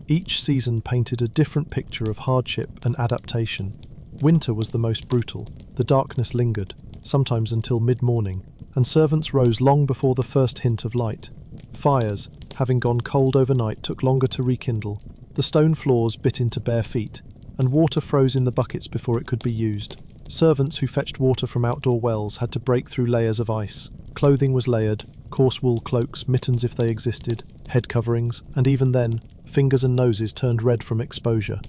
Each season painted a different picture of hardship and adaptation. Winter was the most brutal. The darkness lingered, sometimes until mid-morning, and servants rose long before the first hint of light. Fires, having gone cold overnight, took longer to rekindle. The stone floors bit into bare feet, and water froze in the buckets before it could be used. Servants who fetched water from outdoor wells had to break through layers of ice. Clothing was layered, coarse wool cloaks, mittens if they existed, head coverings, and even then, fingers and noses turned red from exposure.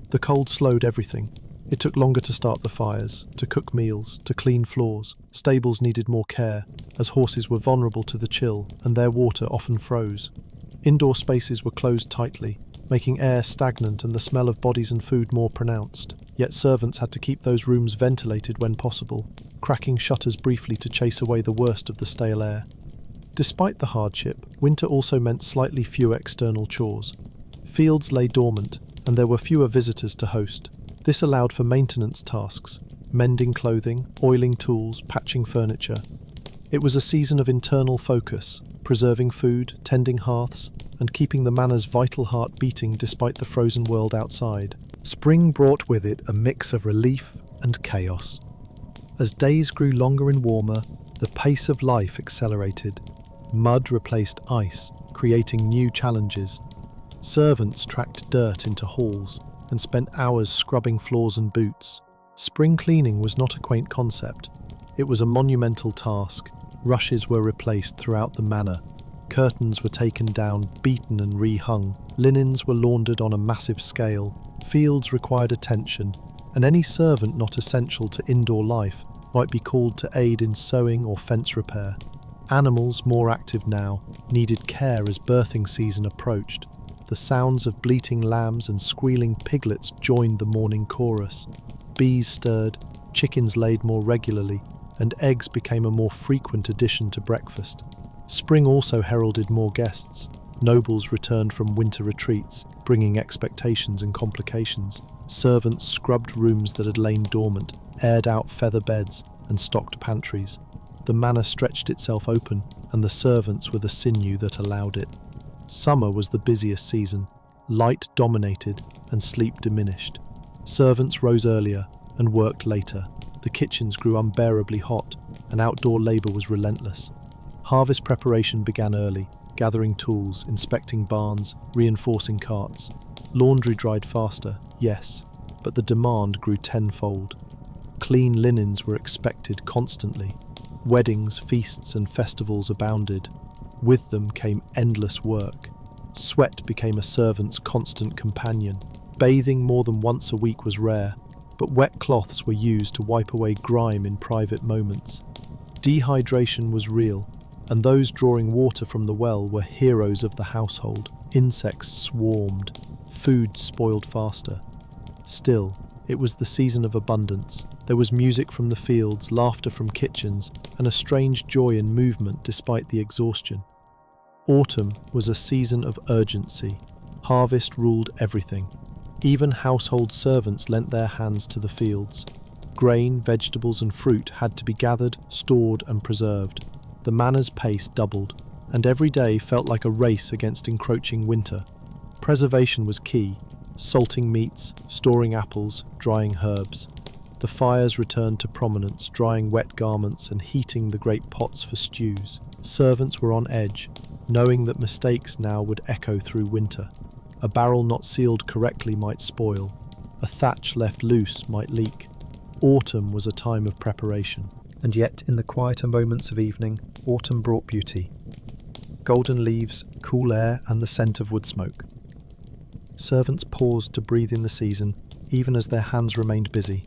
The cold slowed everything. It took longer to start the fires, to cook meals, to clean floors. Stables needed more care, as horses were vulnerable to the chill, and their water often froze. Indoor spaces were closed tightly, making air stagnant and the smell of bodies and food more pronounced. Yet servants had to keep those rooms ventilated when possible, cracking shutters briefly to chase away the worst of the stale air. Despite the hardship, winter also meant slightly fewer external chores. Fields lay dormant, and there were fewer visitors to host. This allowed for maintenance tasks, mending clothing, oiling tools, patching furniture. It was a season of internal focus, preserving food, tending hearths, and keeping the manor's vital heart beating despite the frozen world outside. Spring brought with it a mix of relief and chaos. As days grew longer and warmer, the pace of life accelerated. Mud replaced ice, creating new challenges. Servants tracked dirt into halls and spent hours scrubbing floors and boots. Spring cleaning was not a quaint concept. It was a monumental task. Rushes were replaced throughout the manor. Curtains were taken down, beaten and rehung. Linens were laundered on a massive scale. Fields required attention, and any servant not essential to indoor life might be called to aid in sewing or fence repair. Animals, more active now, needed care as birthing season approached. The sounds of bleating lambs and squealing piglets joined the morning chorus. Bees stirred, chickens laid more regularly, and eggs became a more frequent addition to breakfast. Spring also heralded more guests. Nobles returned from winter retreats, bringing expectations and complications. Servants scrubbed rooms that had lain dormant, aired out feather beds, and stocked pantries. The manor stretched itself open, and the servants were the sinew that allowed it. Summer was the busiest season. Light dominated, and sleep diminished. Servants rose earlier and worked later. The kitchens grew unbearably hot, and outdoor labour was relentless. Harvest preparation began early, gathering tools, inspecting barns, reinforcing carts. Laundry dried faster, yes, but the demand grew tenfold. Clean linens were expected constantly. Weddings, feasts, and festivals abounded. With them came endless work. Sweat became a servant's constant companion. Bathing more than once a week was rare, but wet cloths were used to wipe away grime in private moments. Dehydration was real, and those drawing water from the well were heroes of the household. Insects swarmed. Food spoiled faster. Still, it was the season of abundance. There was music from the fields, laughter from kitchens, and a strange joy in movement despite the exhaustion. Autumn was a season of urgency. Harvest ruled everything. Even household servants lent their hands to the fields. Grain, vegetables, and fruit had to be gathered, stored, and preserved. The manor's pace doubled, and every day felt like a race against encroaching winter. Preservation was key, salting meats, storing apples, drying herbs. The fires returned to prominence, drying wet garments and heating the great pots for stews. Servants were on edge, knowing that mistakes now would echo through winter. A barrel not sealed correctly might spoil. A thatch left loose might leak. Autumn was a time of preparation. And yet, in the quieter moments of evening, autumn brought beauty. Golden leaves, cool air, and the scent of wood smoke. Servants paused to breathe in the season, even as their hands remained busy.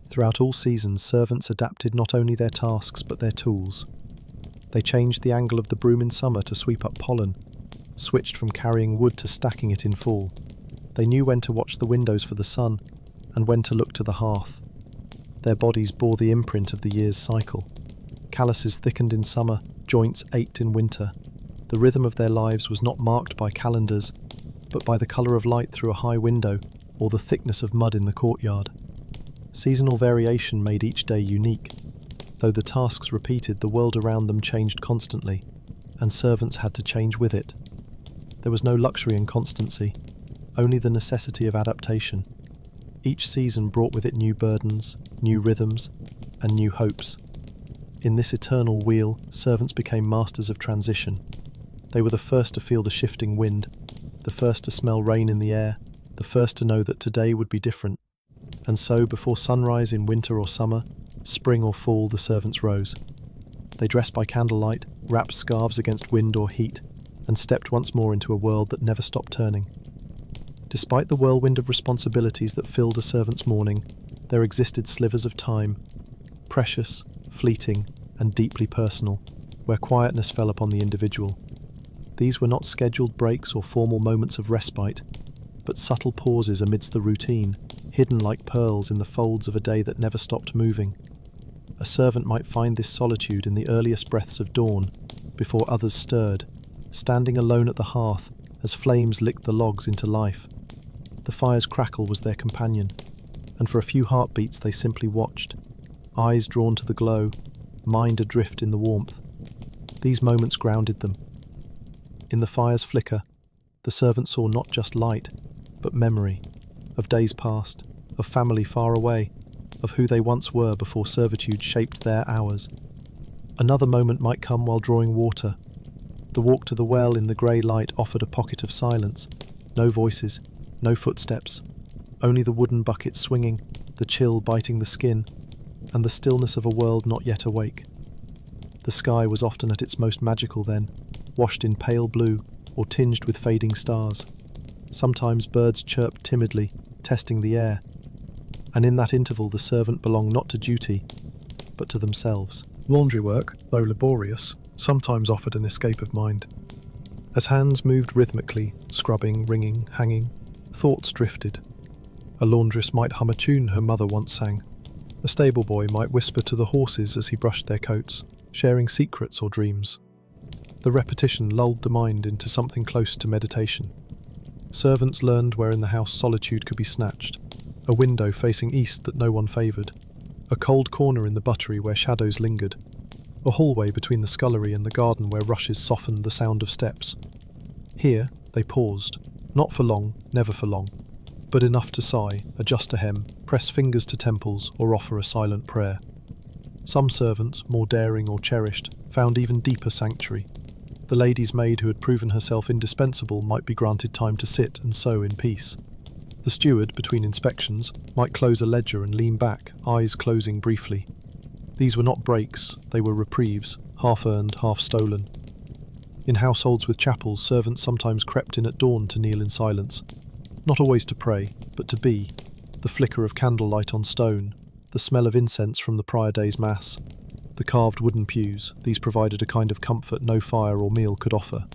Throughout all seasons, servants adapted not only their tasks but their tools. They changed the angle of the broom in summer to sweep up pollen, switched from carrying wood to stacking it in fall. They knew when to watch the windows for the sun, and when to look to the hearth. Their bodies bore the imprint of the year's cycle. Calluses thickened in summer, joints ached in winter. The rhythm of their lives was not marked by calendars, but by the colour of light through a high window or the thickness of mud in the courtyard. Seasonal variation made each day unique. Though the tasks repeated, the world around them changed constantly, and servants had to change with it. There was no luxury in constancy, only the necessity of adaptation. Each season brought with it new burdens, new rhythms, and new hopes. In this eternal wheel, servants became masters of transition. They were the first to feel the shifting wind, the first to smell rain in the air, the first to know that today would be different. And so, before sunrise in winter or summer, spring or fall, the servants rose. They dressed by candlelight, wrapped scarves against wind or heat, and stepped once more into a world that never stopped turning. Despite the whirlwind of responsibilities that filled a servant's morning, there existed slivers of time, precious, fleeting, and deeply personal, where quietness fell upon the individual. These were not scheduled breaks or formal moments of respite, but subtle pauses amidst the routine, hidden like pearls in the folds of a day that never stopped moving. A servant might find this solitude in the earliest breaths of dawn, before others stirred, standing alone at the hearth as flames licked the logs into life. The fire's crackle was their companion, and for a few heartbeats they simply watched, eyes drawn to the glow, mind adrift in the warmth. These moments grounded them. In the fire's flicker, the servant saw not just light, but memory, of days past, of family far away, of who they once were before servitude shaped their hours. Another moment might come while drawing water. The walk to the well in the grey light offered a pocket of silence. No voices, no footsteps, only the wooden bucket swinging, the chill biting the skin, and the stillness of a world not yet awake. The sky was often at its most magical then, washed in pale blue or tinged with fading stars. Sometimes birds chirped timidly, testing the air, and in that interval the servant belonged not to duty, but to themselves. Laundry work, though laborious, sometimes offered an escape of mind. As hands moved rhythmically, scrubbing, wringing, hanging, thoughts drifted. A laundress might hum a tune her mother once sang. A stable boy might whisper to the horses as he brushed their coats, sharing secrets or dreams. The repetition lulled the mind into something close to meditation. Servants learned where in the house solitude could be snatched, a window facing east that no one favoured, a cold corner in the buttery where shadows lingered, a hallway between the scullery and the garden where rushes softened the sound of steps. Here they paused, not for long, never for long, but enough to sigh, adjust a hem, press fingers to temples, or offer a silent prayer. Some servants, more daring or cherished, found even deeper sanctuary. The lady's maid who had proven herself indispensable might be granted time to sit and sew in peace. The steward, between inspections, might close a ledger and lean back, eyes closing briefly. These were not breaks, they were reprieves, half-earned, half-stolen. In households with chapels, servants sometimes crept in at dawn to kneel in silence, not always to pray, but to be, the flicker of candlelight on stone, the smell of incense from the prior day's mass, the carved wooden pews. These provided a kind of comfort no fire or meal could offer.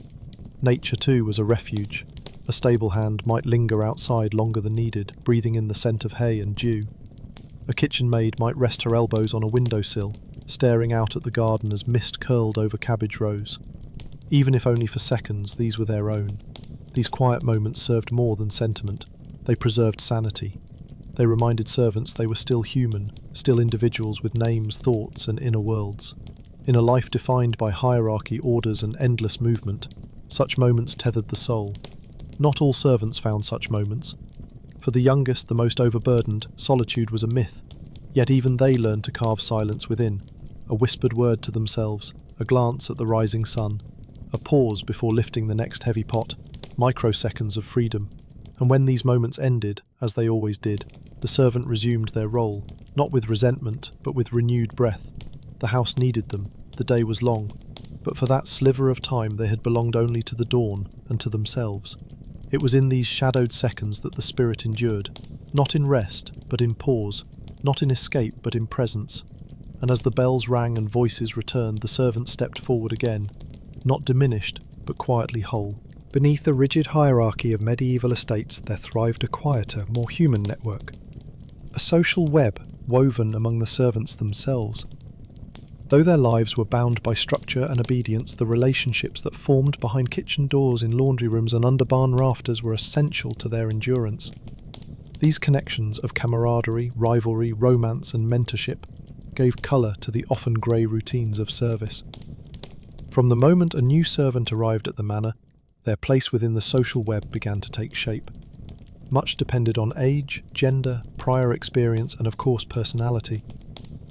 Nature, too, was a refuge. A stable hand might linger outside longer than needed, breathing in the scent of hay and dew. A kitchen maid might rest her elbows on a windowsill, staring out at the garden as mist curled over cabbage rows. Even if only for seconds, these were their own. These quiet moments served more than sentiment. They preserved sanity. They reminded servants they were still human, still individuals with names, thoughts, and inner worlds. In a life defined by hierarchy, orders, and endless movement, such moments tethered the soul. Not all servants found such moments. For the youngest, the most overburdened, solitude was a myth. Yet even they learned to carve silence within. A whispered word to themselves, a glance at the rising sun, a pause before lifting the next heavy pot, microseconds of freedom. And when these moments ended, as they always did, the servant resumed their role, not with resentment, but with renewed breath. The house needed them, the day was long, but for that sliver of time they had belonged only to the dawn and to themselves. It was in these shadowed seconds that the spirit endured, not in rest, but in pause, not in escape, but in presence. And as the bells rang and voices returned, the servant stepped forward again, not diminished, but quietly whole. Beneath the rigid hierarchy of medieval estates there thrived a quieter, more human network. A social web woven among the servants themselves. Though their lives were bound by structure and obedience, the relationships that formed behind kitchen doors, in laundry rooms, and under barn rafters were essential to their endurance. These connections of camaraderie, rivalry, romance, and mentorship gave colour to the often grey routines of service. From the moment a new servant arrived at the manor, their place within the social web began to take shape. Much depended on age, gender, prior experience, and of course personality.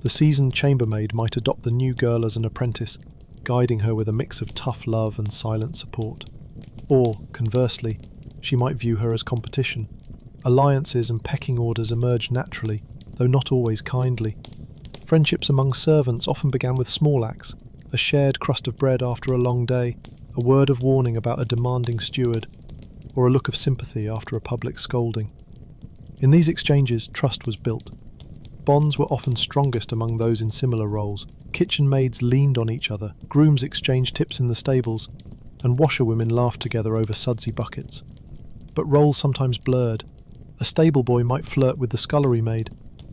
The seasoned chambermaid might adopt the new girl as an apprentice, guiding her with a mix of tough love and silent support. Or, conversely, she might view her as competition. Alliances and pecking orders emerged naturally, though not always kindly. Friendships among servants often began with small acts, a shared crust of bread after a long day, a word of warning about a demanding steward, or a look of sympathy after a public scolding. In these exchanges, trust was built. Bonds were often strongest among those in similar roles. Kitchen maids leaned on each other, grooms exchanged tips in the stables, and washerwomen laughed together over sudsy buckets. But roles sometimes blurred. A stable boy might flirt with the scullery maid.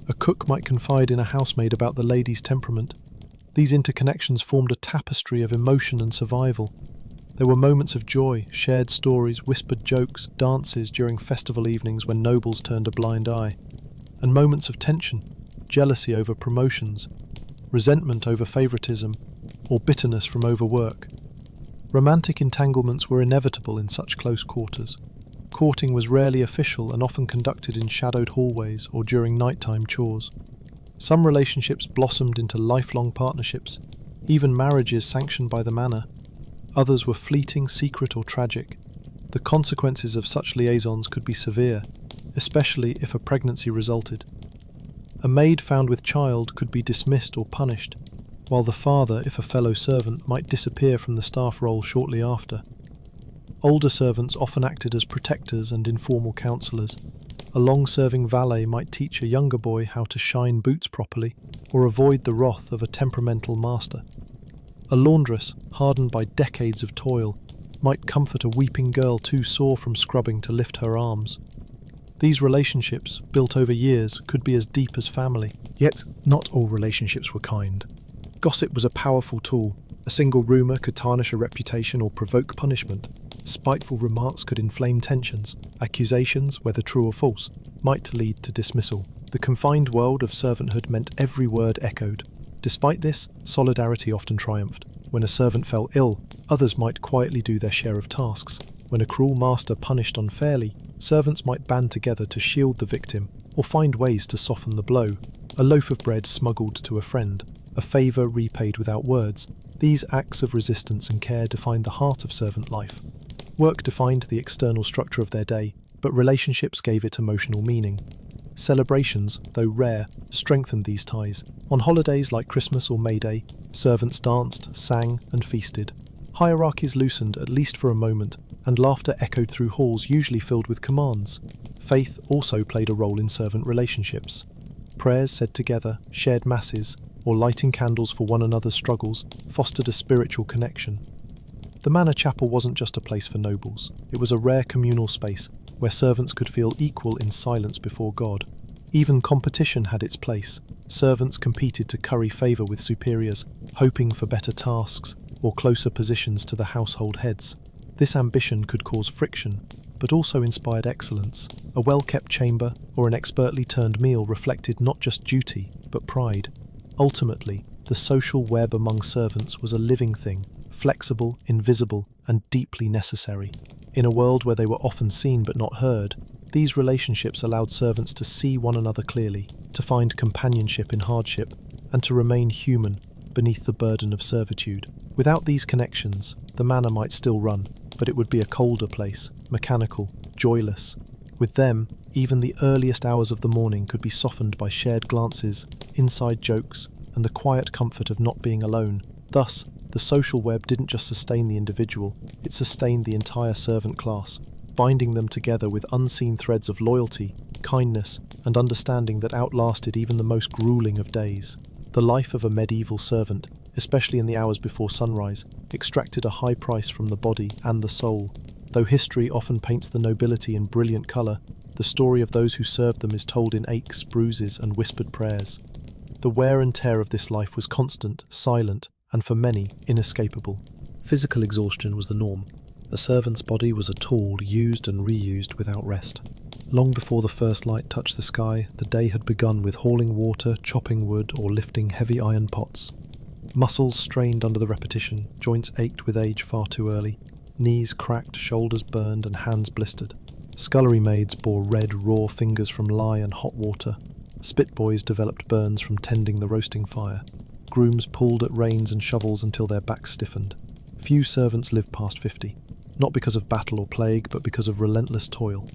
A cook might confide in a housemaid about the lady's temperament. These interconnections formed a tapestry of emotion and survival. There were moments of joy, shared stories, whispered jokes, dances during festival evenings when nobles turned a blind eye, and moments of tension, jealousy over promotions, resentment over favouritism, or bitterness from overwork. Romantic entanglements were inevitable in such close quarters. Courting was rarely official and often conducted in shadowed hallways or during nighttime chores. Some relationships blossomed into lifelong partnerships, even marriages sanctioned by the manor. Others were fleeting, secret, or tragic. The consequences of such liaisons could be severe, especially if a pregnancy resulted. A maid found with child could be dismissed or punished, while the father, if a fellow servant, might disappear from the staff roll shortly after. Older servants often acted as protectors and informal counsellors. A long-serving valet might teach a younger boy how to shine boots properly, or avoid the wrath of a temperamental master. A laundress, hardened by decades of toil, might comfort a weeping girl too sore from scrubbing to lift her arms. These relationships, built over years, could be as deep as family. Yet, not all relationships were kind. Gossip was a powerful tool. A single rumour could tarnish a reputation or provoke punishment. Spiteful remarks could inflame tensions. Accusations, whether true or false, might lead to dismissal. The confined world of servanthood meant every word echoed. Despite this, solidarity often triumphed. When a servant fell ill, others might quietly do their share of tasks. When a cruel master punished unfairly, servants might band together to shield the victim or find ways to soften the blow. A loaf of bread smuggled to a friend, a favour repaid without words. These acts of resistance and care defined the heart of servant life. Work defined the external structure of their day, but relationships gave it emotional meaning. Celebrations, though rare, strengthened these ties. On holidays like Christmas or May Day, servants danced, sang, and feasted. Hierarchies loosened, at least for a moment, and laughter echoed through halls usually filled with commands. Faith also played a role in servant relationships. Prayers said together, shared masses, or lighting candles for one another's struggles fostered a spiritual connection. The manor chapel wasn't just a place for nobles. It was a rare communal space where servants could feel equal in silence before God. Even competition had its place. Servants competed to curry favour with superiors, hoping for better tasks or closer positions to the household heads. This ambition could cause friction, but also inspired excellence. A well-kept chamber or an expertly turned meal reflected not just duty, but pride. Ultimately, the social web among servants was a living thing, flexible, invisible, and deeply necessary. In a world where they were often seen but not heard, these relationships allowed servants to see one another clearly, to find companionship in hardship, and to remain human beneath the burden of servitude. Without these connections, the manor might still run, but it would be a colder place, mechanical, joyless. With them, even the earliest hours of the morning could be softened by shared glances, inside jokes, and the quiet comfort of not being alone. Thus, the social web didn't just sustain the individual, it sustained the entire servant class, binding them together with unseen threads of loyalty, kindness, and understanding that outlasted even the most grueling of days. The life of a medieval servant, especially in the hours before sunrise, extracted a high price from the body and the soul. Though history often paints the nobility in brilliant colour, the story of those who served them is told in aches, bruises, and whispered prayers. The wear and tear of this life was constant, silent, and for many, inescapable. Physical exhaustion was the norm. The servant's body was a tool used and reused without rest. Long before the first light touched the sky, the day had begun with hauling water, chopping wood, or lifting heavy iron pots. Muscles strained under the repetition, joints ached with age far too early, knees cracked, shoulders burned, and hands blistered. Scullery maids bore red, raw fingers from lye and hot water. Spit boys developed burns from tending the roasting fire. Grooms pulled at reins and shovels until their backs stiffened. Few servants lived past 50, not because of battle or plague, but because of relentless toil.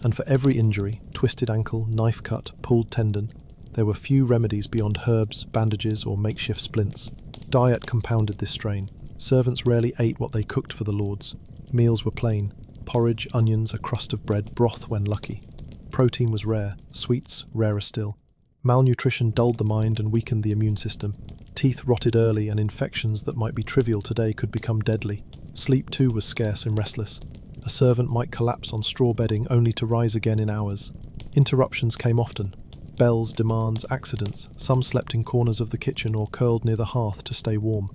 And for every injury, twisted ankle, knife cut, pulled tendon, there were few remedies beyond herbs, bandages, or makeshift splints. Diet compounded this strain. Servants rarely ate what they cooked for the lords. Meals were plain: porridge, onions, a crust of bread, broth when lucky. Protein was rare, sweets rarer still. Malnutrition dulled the mind and weakened the immune system. Teeth rotted early, and infections that might be trivial today could become deadly. Sleep too was scarce and restless. A servant might collapse on straw bedding only to rise again in hours. Interruptions came often. Bells, demands, accidents. Some slept in corners of the kitchen or curled near the hearth to stay warm.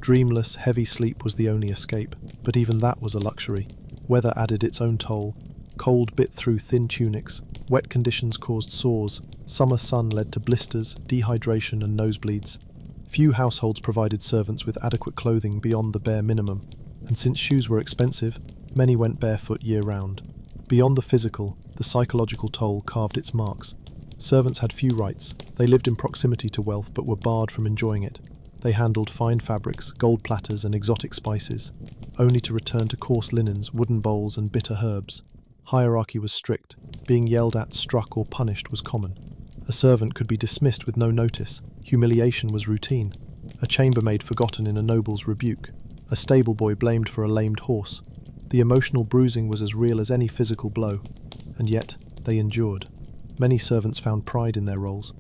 Dreamless, heavy sleep was the only escape, but even that was a luxury. Weather added its own toll. Cold bit through thin tunics. Wet conditions caused sores. Summer sun led to blisters, dehydration, and nosebleeds. Few households provided servants with adequate clothing beyond the bare minimum, and since shoes were expensive, many went barefoot year-round. Beyond the physical, the psychological toll carved its marks. Servants had few rights. They lived in proximity to wealth but were barred from enjoying it. They handled fine fabrics, gold platters, and exotic spices, only to return to coarse linens, wooden bowls, and bitter herbs. Hierarchy was strict. Being yelled at, struck, or punished was common. A servant could be dismissed with no notice. Humiliation was routine. A chambermaid forgotten in a noble's rebuke. A stable boy blamed for a lamed horse. The emotional bruising was as real as any physical blow. And yet, they endured. Many servants found pride in their roles.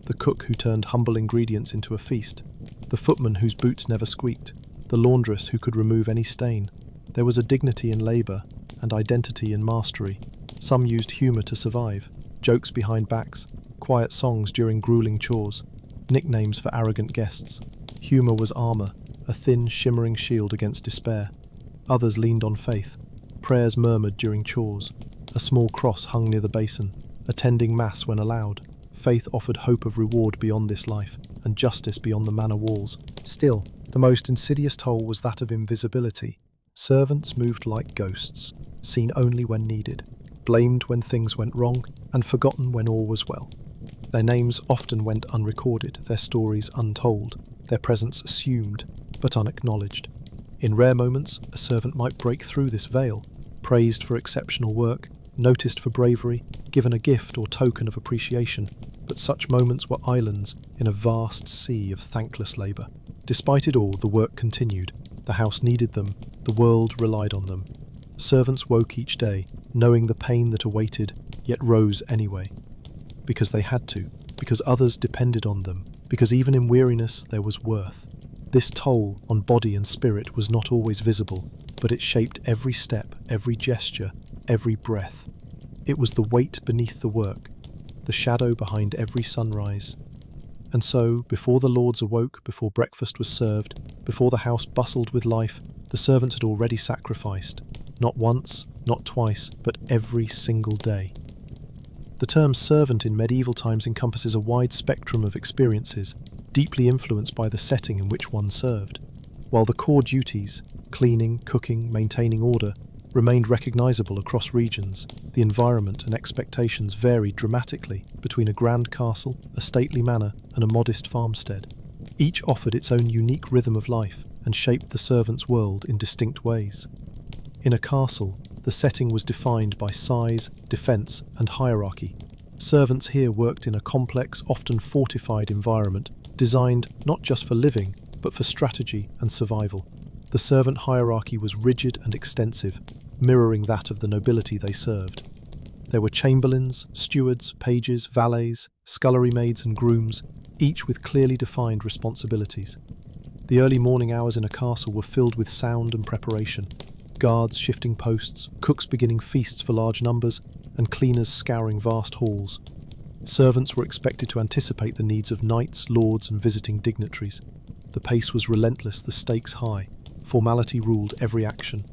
The cook who turned humble ingredients into a feast. The footman whose boots never squeaked. The laundress who could remove any stain. There was a dignity in labour, and identity in mastery. Some used humour to survive. Jokes behind backs. Quiet songs during grueling chores. Nicknames for arrogant guests. Humour was armour, a thin, shimmering shield against despair. Others leaned on faith. Prayers murmured during chores. A small cross hung near the basin, attending mass when allowed. Faith offered hope of reward beyond this life, and justice beyond the manor walls. Still, the most insidious toll was that of invisibility. Servants moved like ghosts, seen only when needed, blamed when things went wrong, and forgotten when all was well. Their names often went unrecorded, their stories untold, their presence assumed, but unacknowledged. In rare moments, a servant might break through this veil, praised for exceptional work, noticed for bravery, given a gift or token of appreciation, but such moments were islands in a vast sea of thankless labour. Despite it all, the work continued. The house needed them, the world relied on them. Servants woke each day, knowing the pain that awaited, yet rose anyway. Because they had to, because others depended on them, because even in weariness there was worth. This toll on body and spirit was not always visible, but it shaped every step, every gesture, every breath. It was the weight beneath the work, the shadow behind every sunrise. And so, before the lords awoke, before breakfast was served, before the house bustled with life, the servants had already sacrificed. Not once, not twice, but every single day. The term servant in medieval times encompasses a wide spectrum of experiences, deeply influenced by the setting in which one served. While the core duties, cleaning, cooking, maintaining order, remained recognisable across regions, the environment and expectations varied dramatically between a grand castle, a stately manor, and a modest farmstead. Each offered its own unique rhythm of life and shaped the servant's world in distinct ways. In a castle, the setting was defined by size, defence, and hierarchy. Servants here worked in a complex, often fortified environment, designed not just for living, but for strategy and survival. The servant hierarchy was rigid and extensive, mirroring that of the nobility they served. There were chamberlains, stewards, pages, valets, scullery maids and grooms, each with clearly defined responsibilities. The early morning hours in a castle were filled with sound and preparation. Guards shifting posts, cooks beginning feasts for large numbers, and cleaners scouring vast halls. Servants were expected to anticipate the needs of knights, lords, and visiting dignitaries. The pace was relentless, the stakes high. Formality ruled every action.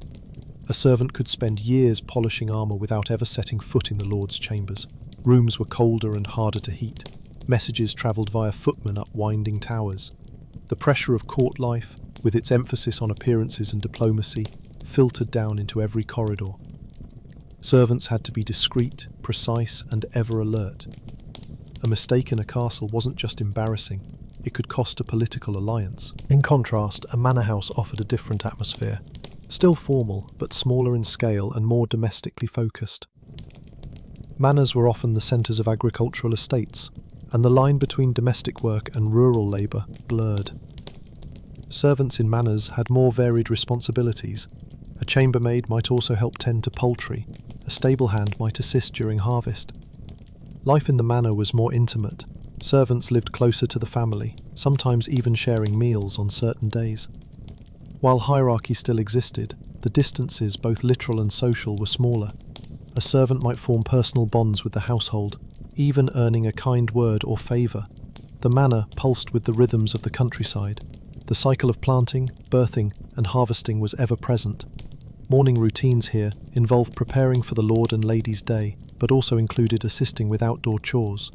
A servant could spend years polishing armour without ever setting foot in the lord's chambers. Rooms were colder and harder to heat. Messages travelled via footmen up winding towers. The pressure of court life, with its emphasis on appearances and diplomacy, filtered down into every corridor. Servants had to be discreet, precise, and ever alert. A mistake in a castle wasn't just embarrassing, it could cost a political alliance. In contrast, a manor house offered a different atmosphere. Still formal, but smaller in scale and more domestically focused. Manors were often the centres of agricultural estates, and the line between domestic work and rural labour blurred. Servants in manors had more varied responsibilities. A chambermaid might also help tend to poultry. A stable hand might assist during harvest. Life in the manor was more intimate. Servants lived closer to the family, sometimes even sharing meals on certain days. While hierarchy still existed, the distances, both literal and social, were smaller. A servant might form personal bonds with the household, even earning a kind word or favour. The manor pulsed with the rhythms of the countryside. The cycle of planting, birthing, and harvesting was ever present. Morning routines here involved preparing for the lord and lady's day, but also included assisting with outdoor chores.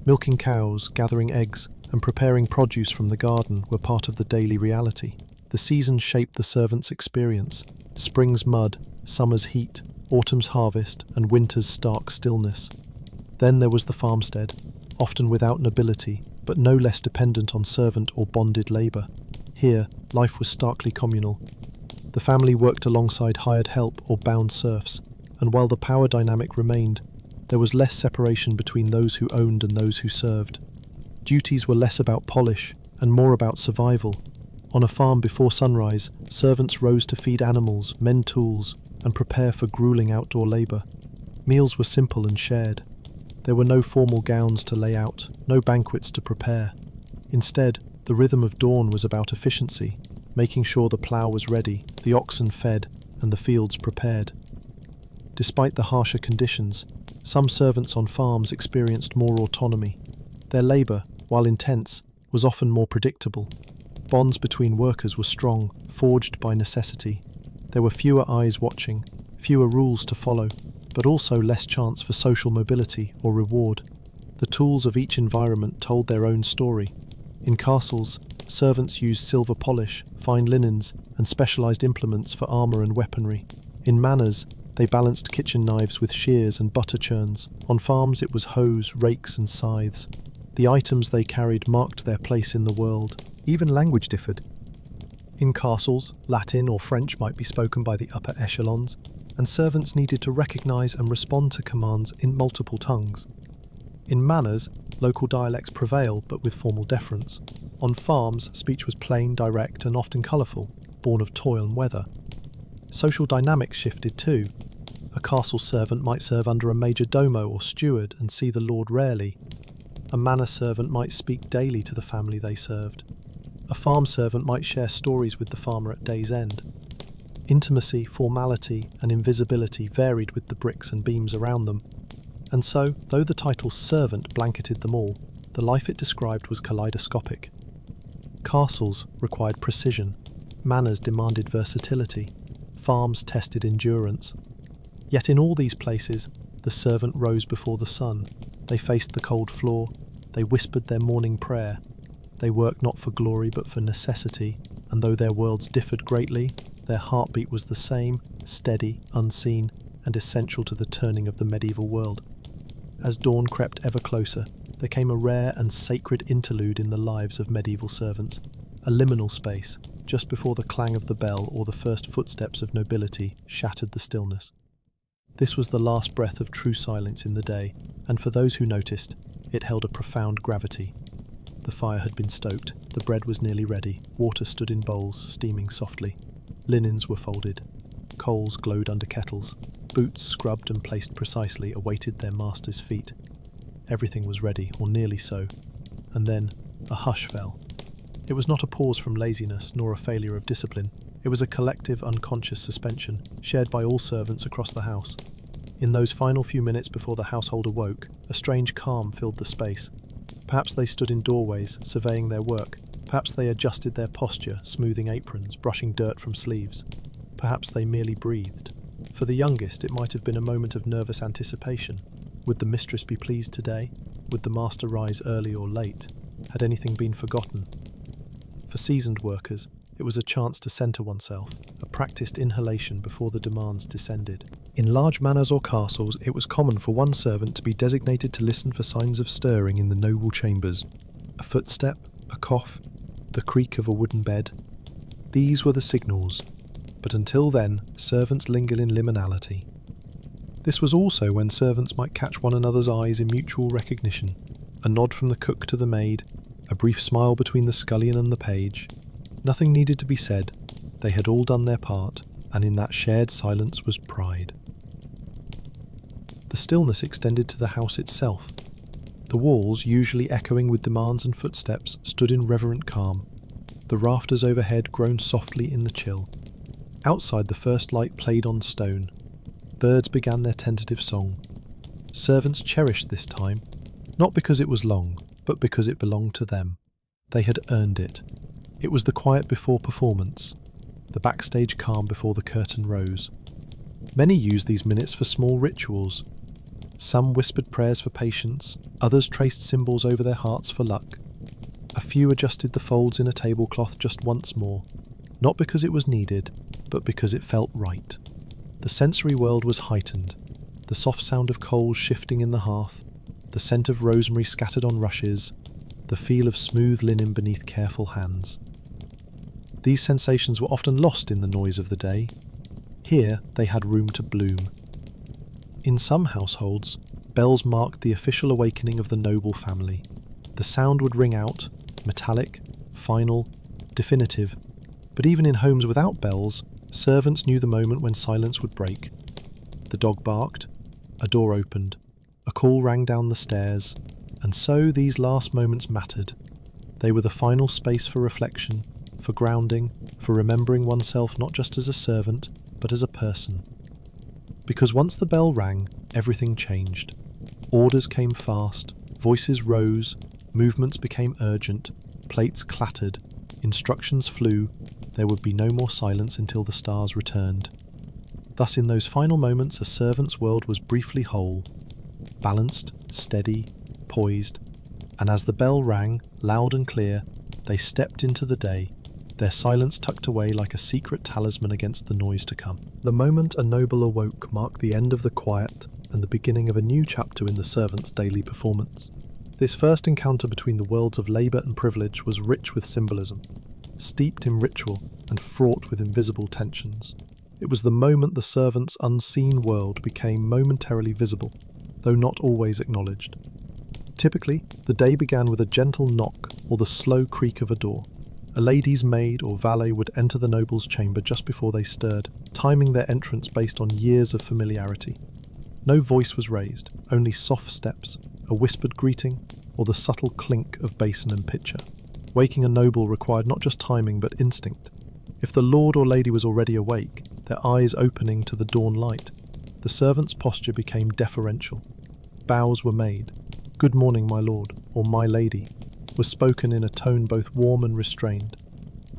Milking cows, gathering eggs, and preparing produce from the garden were part of the daily reality. The seasons shaped the servant's experience. Spring's mud, summer's heat, autumn's harvest, and winter's stark stillness. Then there was the farmstead, often without nobility, but no less dependent on servant or bonded labour. Here, life was starkly communal. The family worked alongside hired help or bound serfs, and while the power dynamic remained, there was less separation between those who owned and those who served. Duties were less about polish and more about survival. On a farm before sunrise, servants rose to feed animals, mend tools, and prepare for grueling outdoor labour. Meals were simple and shared. There were no formal gowns to lay out, no banquets to prepare. Instead, the rhythm of dawn was about efficiency, making sure the plough was ready, the oxen fed, and the fields prepared. Despite the harsher conditions, some servants on farms experienced more autonomy. Their labour, while intense, was often more predictable. bonds between workers were strong, forged by necessity. There were fewer eyes watching, fewer rules to follow, but also less chance for social mobility or reward. The tools of each environment told their own story. In castles, servants used silver polish, fine linens, and specialised implements for armour and weaponry. In manors, they balanced kitchen knives with shears and butter churns. On farms it was hoes, rakes and scythes. The items they carried marked their place in the world. Even language differed. In castles, Latin or French might be spoken by the upper echelons, and servants needed to recognise and respond to commands in multiple tongues. In manors, local dialects prevail, but with formal deference. On farms, speech was plain, direct, and often colourful, born of toil and weather. Social dynamics shifted too. A castle servant might serve under a major domo or steward and see the lord rarely. A manor servant might speak daily to the family they served. A farm servant might share stories with the farmer at day's end. Intimacy, formality, and invisibility varied with the bricks and beams around them. And so, though the title servant blanketed them all, the life it described was kaleidoscopic. Castles required precision, manors demanded versatility, farms tested endurance. Yet in all these places, the servant rose before the sun. They faced the cold floor, they whispered their morning prayer. They worked not for glory but for necessity, and though their worlds differed greatly, their heartbeat was the same, steady, unseen, and essential to the turning of the medieval world. As dawn crept ever closer, there came a rare and sacred interlude in the lives of medieval servants, a liminal space, just before the clang of the bell or the first footsteps of nobility shattered the stillness. This was the last breath of true silence in the day, and for those who noticed, it held a profound gravity. The fire had been stoked, the bread was nearly ready, water stood in bowls, steaming softly. Linens were folded, coals glowed under kettles, boots scrubbed and placed precisely awaited their master's feet. Everything was ready, or nearly so, and then a hush fell. It was not a pause from laziness, nor a failure of discipline. It was a collective, unconscious suspension, shared by all servants across the house. In those final few minutes before the household awoke, a strange calm filled the space. Perhaps they stood in doorways, surveying their work. Perhaps they adjusted their posture, smoothing aprons, brushing dirt from sleeves. Perhaps they merely breathed. For the youngest, it might have been a moment of nervous anticipation. Would the mistress be pleased today? Would the master rise early or late? Had anything been forgotten? For seasoned workers, it was a chance to centre oneself, a practised inhalation before the demands descended. In large manors or castles, it was common for one servant to be designated to listen for signs of stirring in the noble chambers. A footstep, a cough, the creak of a wooden bed. These were the signals, but until then, servants lingered in liminality. This was also when servants might catch one another's eyes in mutual recognition, a nod from the cook to the maid, a brief smile between the scullion and the page. Nothing needed to be said, they had all done their part, and in that shared silence was pride. The stillness extended to the house itself. The walls, usually echoing with demands and footsteps, stood in reverent calm. The rafters overhead groaned softly in the chill. Outside, the first light played on stone. Birds began their tentative song. Servants cherished this time, not because it was long, but because it belonged to them. They had earned it. It was the quiet before performance, the backstage calm before the curtain rose. Many used these minutes for small rituals. Some whispered prayers for patience, others traced symbols over their hearts for luck. A few adjusted the folds in a tablecloth just once more, not because it was needed, but because it felt right. The sensory world was heightened, the soft sound of coals shifting in the hearth, the scent of rosemary scattered on rushes, the feel of smooth linen beneath careful hands. These sensations were often lost in the noise of the day. Here they had room to bloom. In some households, bells marked the official awakening of the noble family. The sound would ring out, metallic, final, definitive, but even in homes without bells, servants knew the moment when silence would break. The dog barked, a door opened, a call rang down the stairs, and so these last moments mattered. They were the final space for reflection, for grounding, for remembering oneself not just as a servant, but as a person. Because once the bell rang, everything changed. Orders came fast, voices rose, movements became urgent, plates clattered, Instructions flew, there would be no more silence until the stars returned. Thus in those final moments a servant's world was briefly whole, balanced, steady, poised, and as the bell rang, loud and clear, they stepped into the day, their silence tucked away like a secret talisman against the noise to come. The moment a noble awoke marked the end of the quiet and the beginning of a new chapter in the servant's daily performance. This first encounter between the worlds of labour and privilege was rich with symbolism, steeped in ritual and fraught with invisible tensions. It was the moment the servant's unseen world became momentarily visible, though not always acknowledged. Typically, the day began with a gentle knock or the slow creak of a door. A lady's maid or valet would enter the noble's chamber just before they stirred, timing their entrance based on years of familiarity. No voice was raised, only soft steps, a whispered greeting, or the subtle clink of basin and pitcher. Waking a noble required not just timing but instinct. If the lord or lady was already awake, their eyes opening to the dawn light, the servant's posture became deferential. Bows were made. "Good morning, my lord," or "my lady," was spoken in a tone both warm and restrained.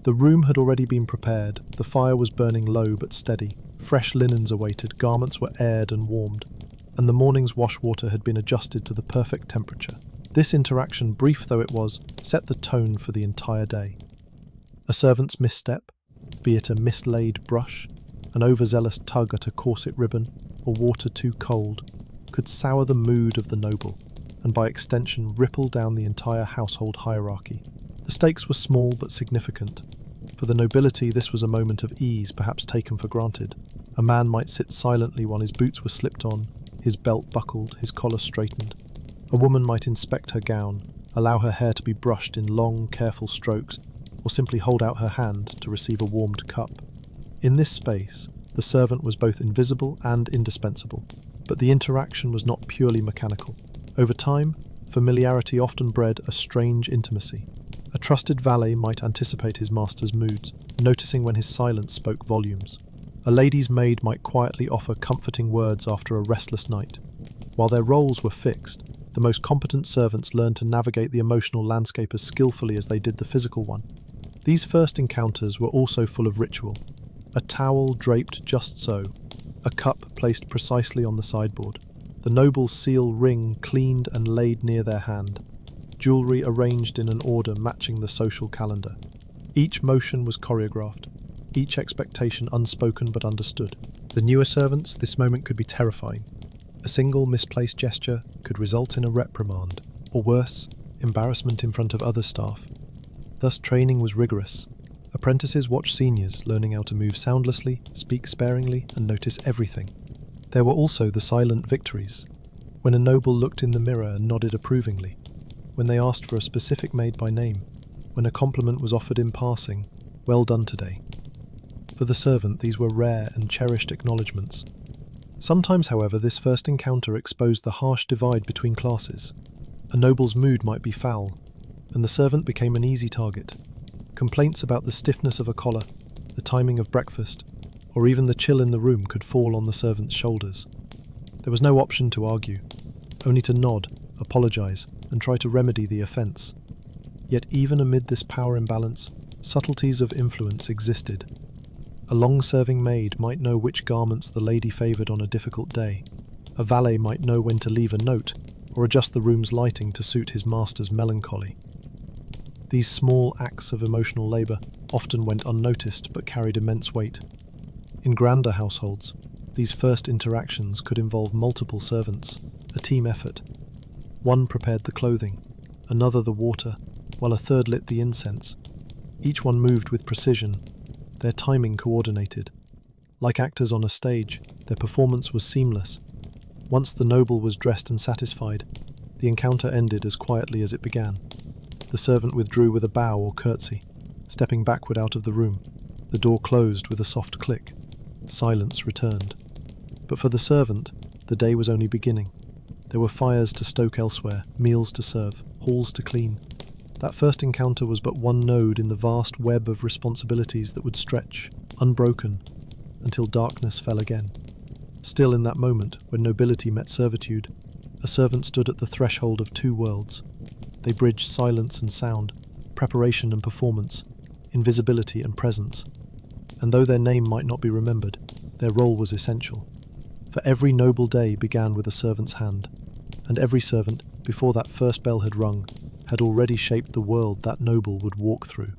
The room had already been prepared, the fire was burning low but steady, fresh linens awaited, garments were aired and warmed, and the morning's wash water had been adjusted to the perfect temperature. This interaction, brief though it was, set the tone for the entire day. A servant's misstep, be it a mislaid brush, an overzealous tug at a corset ribbon, or water too cold, could sour the mood of the noble, and by extension ripple down the entire household hierarchy. The stakes were small but significant. For the nobility, this was a moment of ease, perhaps taken for granted. A man might sit silently while his boots were slipped on, his belt buckled, his collar straightened. A woman might inspect her gown, allow her hair to be brushed in long, careful strokes, or simply hold out her hand to receive a warmed cup. In this space, the servant was both invisible and indispensable, but the interaction was not purely mechanical. Over time, familiarity often bred a strange intimacy. A trusted valet might anticipate his master's moods, noticing when his silence spoke volumes. A lady's maid might quietly offer comforting words after a restless night. While their roles were fixed, the most competent servants learned to navigate the emotional landscape as skillfully as they did the physical one. These first encounters were also full of ritual. A towel draped just so, a cup placed precisely on the sideboard, the noble's seal ring cleaned and laid near their hand, jewellery arranged in an order matching the social calendar. Each motion was choreographed, each expectation unspoken but understood. The newer servants, this moment could be terrifying. A single misplaced gesture could result in a reprimand, or worse, embarrassment in front of other staff. Thus training was rigorous. Apprentices watched seniors, learning how to move soundlessly, speak sparingly, and notice everything. There were also the silent victories, when a noble looked in the mirror and nodded approvingly, when they asked for a specific maid by name, when a compliment was offered in passing, "Well done today." For the servant, these were rare and cherished acknowledgements. Sometimes, however, this first encounter exposed the harsh divide between classes. A noble's mood might be foul, and the servant became an easy target. Complaints about the stiffness of a collar, the timing of breakfast, or even the chill in the room could fall on the servant's shoulders. There was no option to argue, only to nod, apologise, and try to remedy the offence. Yet even amid this power imbalance, subtleties of influence existed. A long-serving maid might know which garments the lady favoured on a difficult day. A valet might know when to leave a note, or adjust the room's lighting to suit his master's melancholy. These small acts of emotional labour often went unnoticed but carried immense weight. In grander households, these first interactions could involve multiple servants, a team effort. One prepared the clothing, another the water, while a third lit the incense. Each one moved with precision, their timing coordinated. Like actors on a stage, their performance was seamless. Once the noble was dressed and satisfied, the encounter ended as quietly as it began. The servant withdrew with a bow or curtsy, stepping backward out of the room. The door closed with a soft click. Silence returned. But for the servant, the day was only beginning. There were fires to stoke elsewhere, meals to serve, halls to clean. That first encounter was but one node in the vast web of responsibilities that would stretch, unbroken, until darkness fell again. Still in that moment, when nobility met servitude, a servant stood at the threshold of two worlds. They bridged silence and sound, preparation and performance, invisibility and presence. And though their name might not be remembered, their role was essential. For every noble day began with a servant's hand, and every servant, before that first bell had rung, had already shaped the world that noble would walk through.